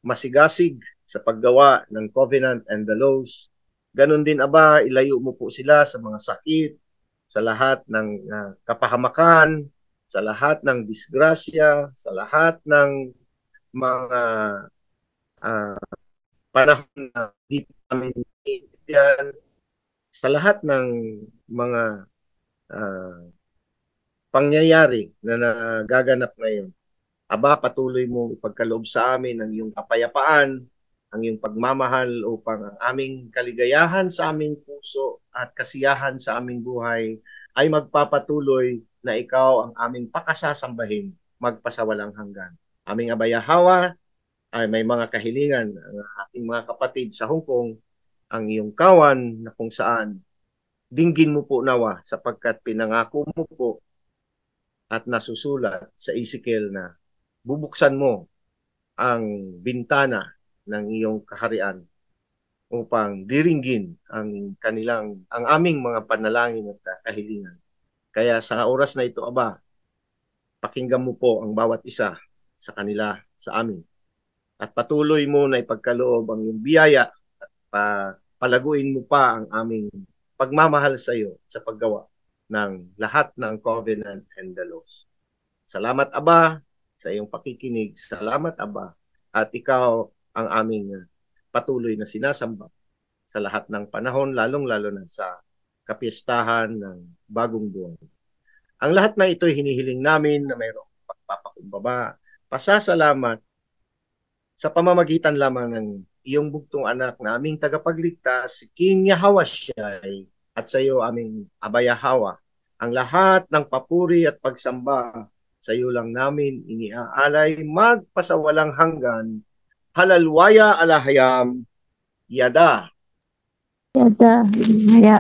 masigasig sa paggawa ng covenant and the laws. Ganon din, Aba, ilayo mo po sila sa mga sakit, sa lahat ng kapahamakan, sa lahat ng disgrasya, sa lahat ng mga panahon na di namin iintindihan, sa lahat ng mga pangyayari na nagaganap ngayon. Aba, patuloy mong ipagkaloob sa amin ang iyong kapayapaan, ang iyong pagmamahal upang ang aming kaligayahan sa aming puso at kasiyahan sa aming buhay ay magpapatuloy na ikaw ang aming pakasasambahin magpasawalang hanggan. Aming Aba Yahweh, ay may mga kahilingan ang ating mga kapatid sa Hong Kong, ang iyong kawan na kung saan dinggin mo po nawa sapagkat pinangako mo po at nasusulat sa Ezekiel na bubuksan mo ang bintana ng iyong kaharian upang diringgin ang aming mga panalangin at kahilingan. Kaya sa oras na ito, Aba, pakinggan mo po ang bawat isa sa kanila, sa amin. At patuloy mo na ipagkaloob ang iyong biyaya at palaguin mo pa ang aming pagmamahal sa iyo sa paggawa ng lahat ng covenant and the laws. Salamat, Aba, sa iyong pakikinig. Salamat, Aba, at ikaw ang aming patuloy na sinasamba sa lahat ng panahon, lalong-lalo na sa kapistahan ng bagong buwan. Ang lahat na ito hinihiling namin na mayroong pagpapakumbaba, pasasalamat sa pamamagitan lamang ng iyong bugtong anak na aming tagapagligtas, si King Yahawasyai, at sa iyo aming Aba Yahweh. Ang lahat ng papuri at pagsamba sa iyo lang namin iniaalay magpasawalang hanggan. Halalwaya alahayam, Yada. Yada. Yada.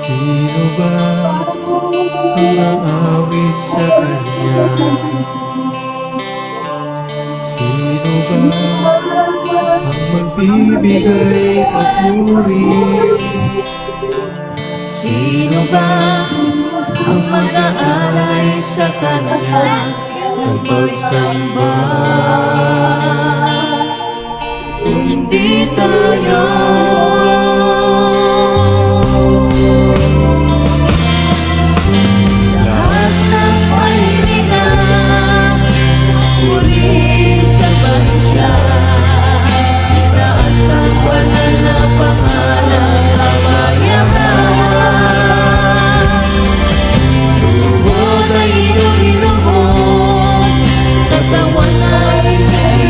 Sino ba ang aawit sa Kanya? Sino ba ang magbibigay papuri? Sino ba ang mag-aalay sa Kanya ng pagsamba? Kundi tayo. Lahat ng pahirina, purihin sa bansya, itaas ang banal na pangalan ng Yahweh. Tuhod ay inuinuhon, katawan ay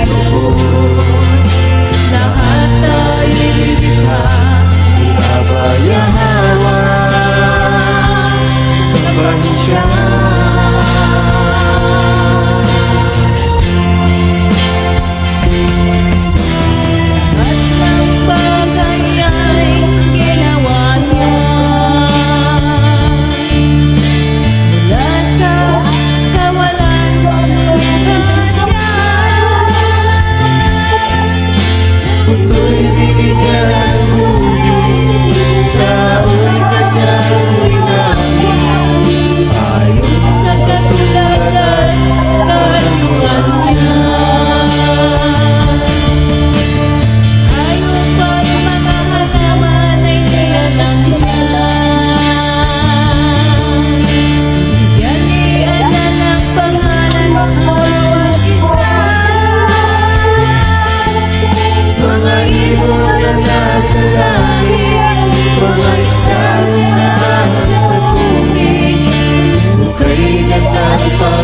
inuhon, lahat ay ibigay.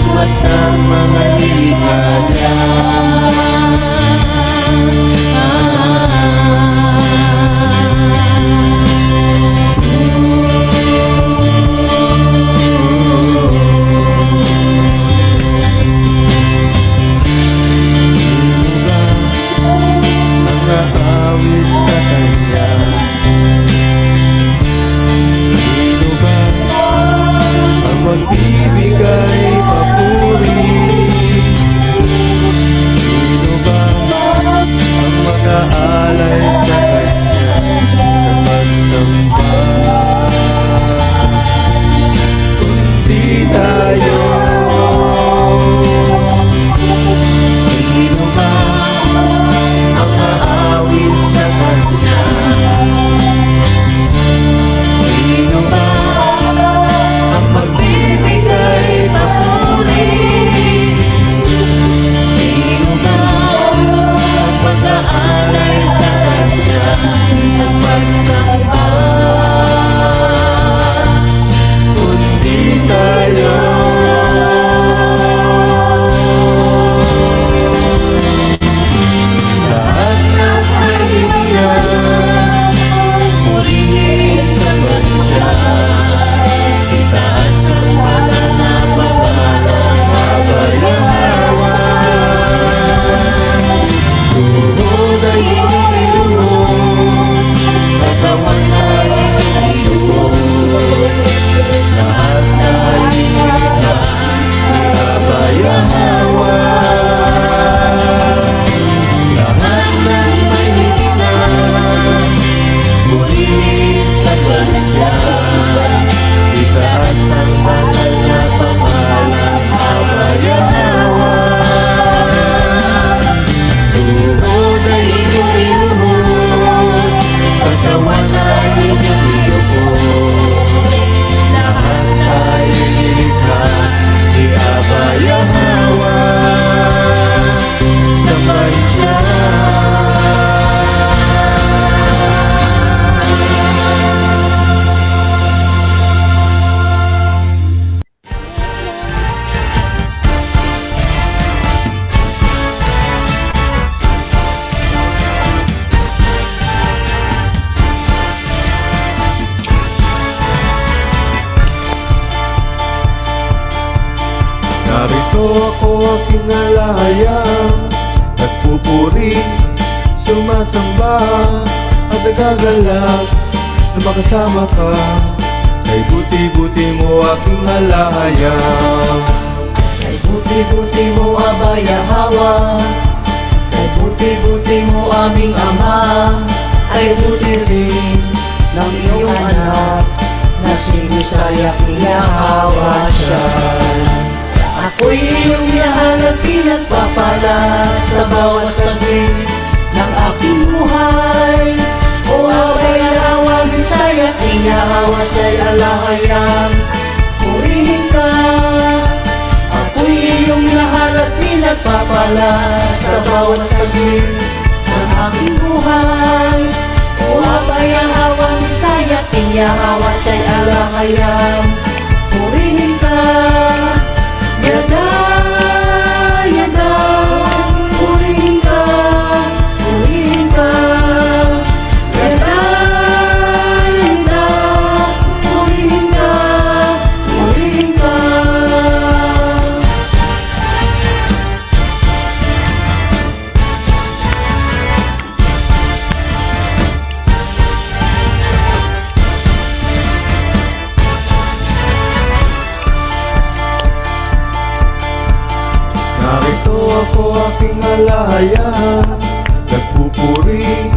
pagmasdan mga nilikha magbibigay papuri? Sino ba ang mag-aalay sa Kanya na magsamba? Kundi tayo. Sino ba ang aawit sa Kanya? Sino ba magbibigay papuri? Sino ba ang mag-aalay sa Kanya ng pagsamba? Kundi tayo. Lahat ng kaibigan, purihin sa Kanya. Itaas ang banal na pangalan, kabayawan. Tuhod ay iniluhod, katawan ay iniluhod. Lahat na inilikha, kabayawan. Lahat ng may nilikha, purihin sa Kanya. Itaas ang banal na pangalan, kabayawan. Tuhod ay iniluhod, katawan ay iniluhod. Lahat ay inilikha, ikabayawan. Sambahin Siya. Narito ako aking alahayang nagpupuri, sumasamba at nagagalak na makasama ka. Kay buti-buti mo aking alahayang, kay buti-buti mo Aba Yahweh, kay buti-buti mo aming Ama, kay buti rin ng iyong anak na si Messiah Yahweh siya. Ako'y iyong minahal at pinagpapala sa bawat saglit ng aking buhay. O Aba Yahweh, Messiah Yahweh siya'y alahayang, purihin ka. Ako'y iyong minahal at pinagpapala sa bawat saglit ng aking buhay. O Aba Yahweh, Messiah Yahweh siya'y alahayang, purihin ka. Yada, yada, purihin ka, purihin ka. Yada, yada, purihin ka, purihin ka. narito ako aking alahayang nagpupuri,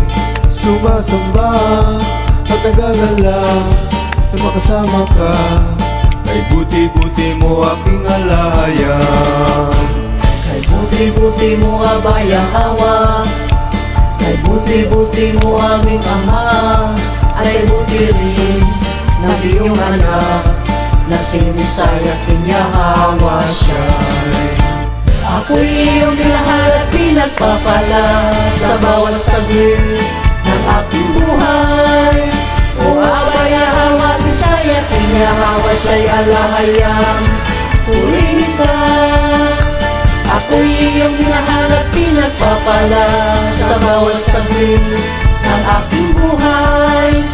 sumasamba at nagagalak na makasama ka. Kay buti-buti mo aking alahayang, Kay buti-buti mo Aba Yahweh, kay buti-buti mo aming Ama, ay buti rin ng iyong anak na si Messiah Yahweh siya. Ako'y iyong minahal at pinagpapala sa bawat saglit ng aking buhay. O Aba Yahweh, Messiah Yahweh siya'y alahayang, purihin ka. Ako'y iyong minahal at pinagpapala sa bawat saglit ng aking buhay.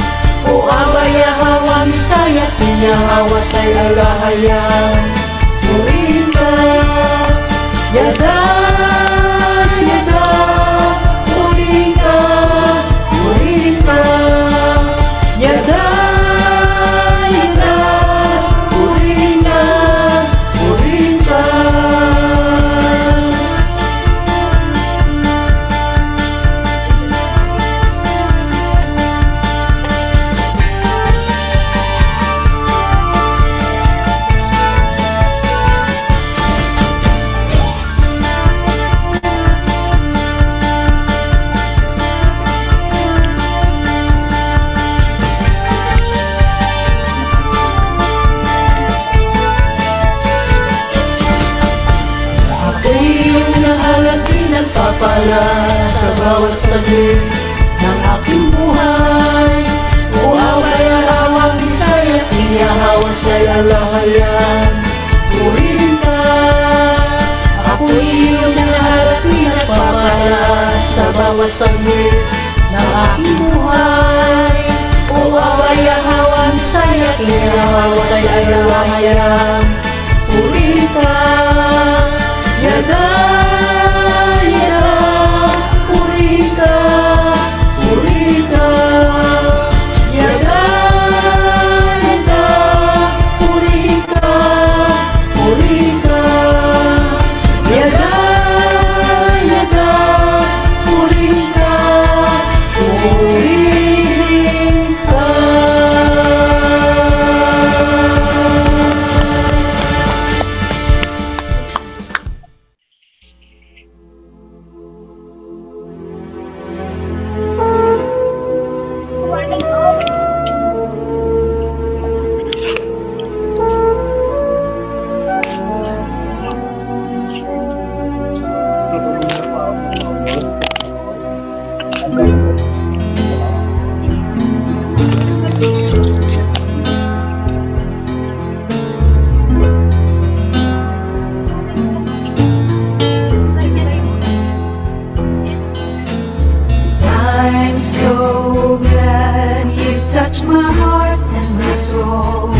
O Abaya, Hawa, Bisaya, Minyahawa sa'y alahayan. Purihin ka, Yada, Yada, purihin ka, purihin ka, Yada, Yada, purihin ka, purihin ka. Pala sa bawat saglit ng aking buhay. O Abaya, Hawa, Bisaya, Minyahawa sa'y alahayan. Purihin ka, ako'y iyong minahal at pinagpapala sa bawat saglit ng aking buhay. O Abaya, Hawa, Bisaya, Minyahawa sa'y alahayan. Purihin ka, Yada, Purika, Purika, Yada, Yada, Purika, Purika, Yada, Yada, Purika, Purika. I'm so glad you've touched my heart and my soul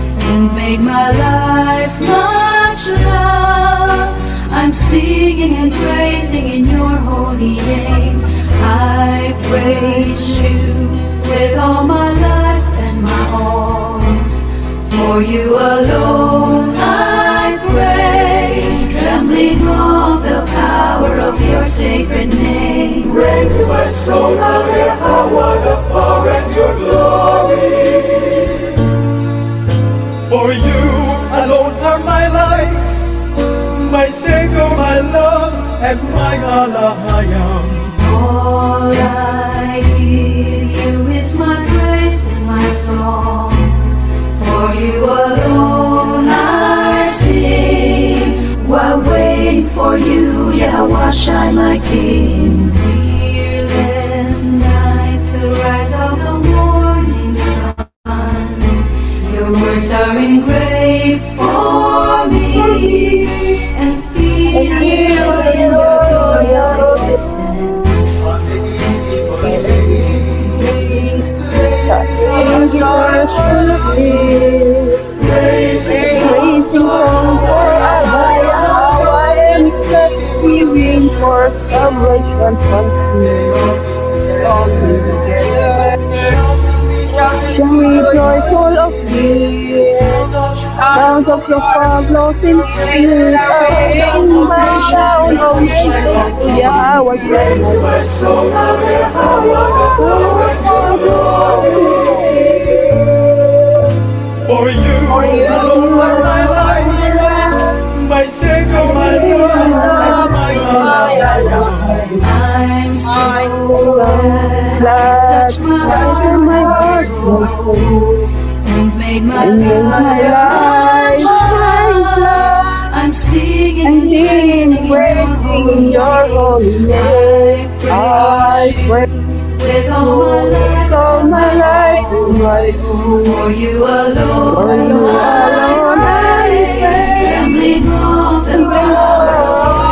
and made my life much love. I'm singing and praising in your holy name. I praise you with all my life and my all. For you alone I pray, trembling of the power of your sacred name. Bring to my soul, Hawa, the power and your glory. For you alone are my life, my Savior, my love, and my alahayam. All I give you is my praise and my song. For you alone I sing, while waiting for you, Yahweh Shai, my King. Fearless night to rise of the morning sun. Your words are engraved for me, and feel in your glorious existence. Praising song for Abaya, Hawa, and giving for salvation from sin. All together, shall we joyful of thee? Out of your fabulous in spirit, and my sound of Jesus, Yahweh, My soul, Hawa, for you alone are my life, my Savior, my Lord, and my alahayam. I'm so glad you touched my heart and soul and made my life love. I'm singing, praising in your holy name. I praise with all my life, for you alone I pray, trembling of the power of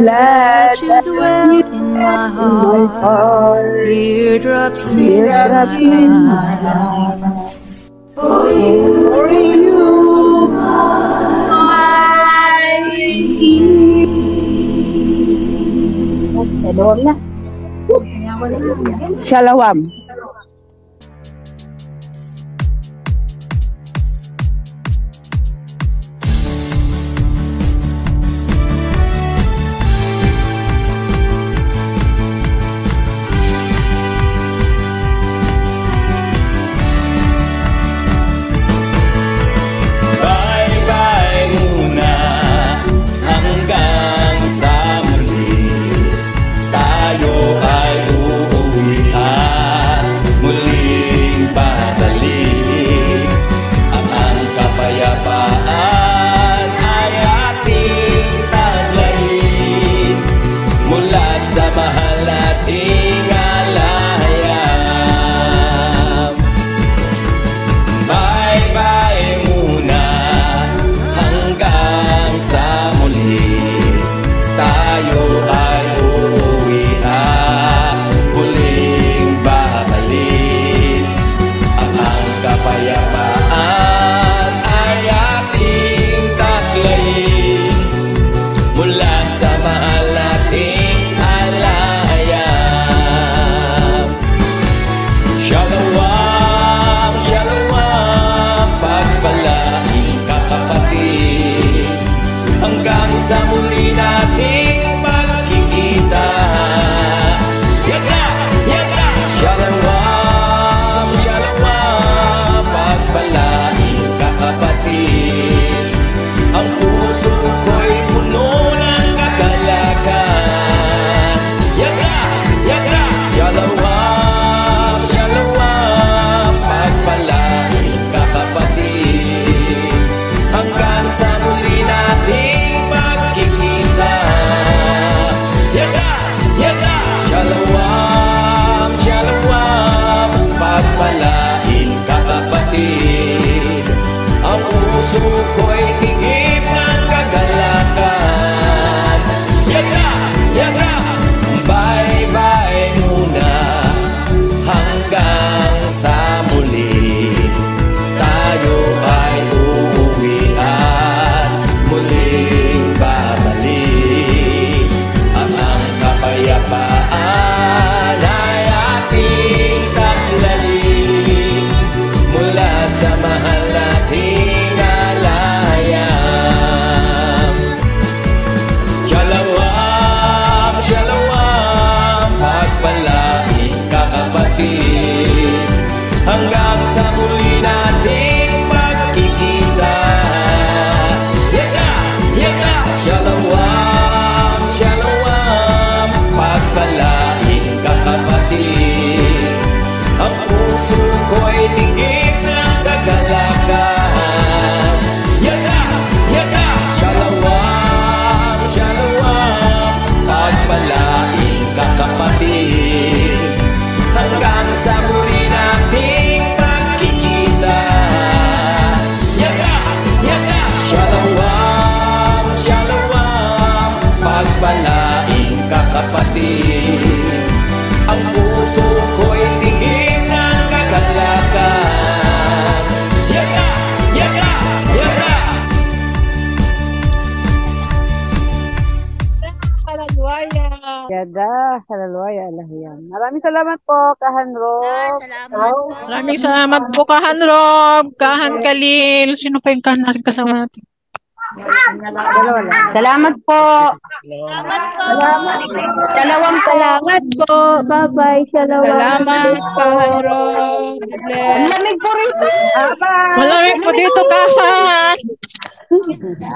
let you dwell in my heart. Teardrops in my eyes. For you, my Shalawam. Bye-bye muna hanggang sa muli. Tayo ay uuwi at muling babalik. At ang kapayapaan ay ating taglayin mula sa mahal nating alahayam. Bye-bye muna hanggang sa muli. Tayo ay uuwi at muling babalik. At ang kapayapaan ay ating taklayin mula sa mahal nating alahayam. Shalom, shalom, pagpalain ka kapatid, hanggang sa muli nating magkikita. Yaga, yaga! Shalom, shalom, pagpalain ka kapatid, ang puso ko'y puno ng kagalakan. Yaga, yaga! Shalom, shalom, pagpalain ka kapatid, hanggang sa muli nating magkikita. Yaga, yaga! Shalom, shalom, pagpalain ka kapatid, ang puso ko'y tigip ng kagalakan. Yaga, yaga! Bye-bye muna hanggang sa muli. Tayo ay uuwi at muling babalik. At ang kapayapaan ay ating taglayin mula sa mahal nating alahayam. Shalom, shalom, pagpalain ka kapatid, hanggang sa muli nating magkikita. Yaga, yaga! Shalom, shalom, pagpalain ka kapatid, ang puso ko'y tigip ng kagalakan. Yaga, yaga! Shalom, shalom, pagpalain ka kapatid, hanggang sa muli nating magkikita. Yaga, yaga! Shalom, shalom, pagpalain ka kapatid, ang puso ko'y tigip ng kagalakan. Yaga, yaga! Yaga! Yada, halalwaya, alahayam. Maraming salamat po, Kahan Rob. Salamat po. Maraming salamat po, Kahan Rob, Kahan Khalil. Sino pa yung Kahan natin kasama natin? Salamat po. Salamat po. Shalawam salamat po. Bye-bye. Shalawam. Salamat, Kahan Rob. Bless. Malamig po rito. Malamig po dito, Kahan.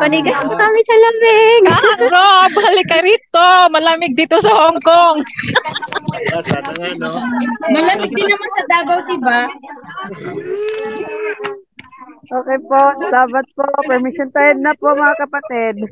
Panigas po kami sa lamig. Kahan Rob, halika rito. Malamig dito sa Hong Kong. Sana nga, no? Malamig din naman sa Davao, diba? Okay po, salamat po. Permission tayo na po mga kapatid.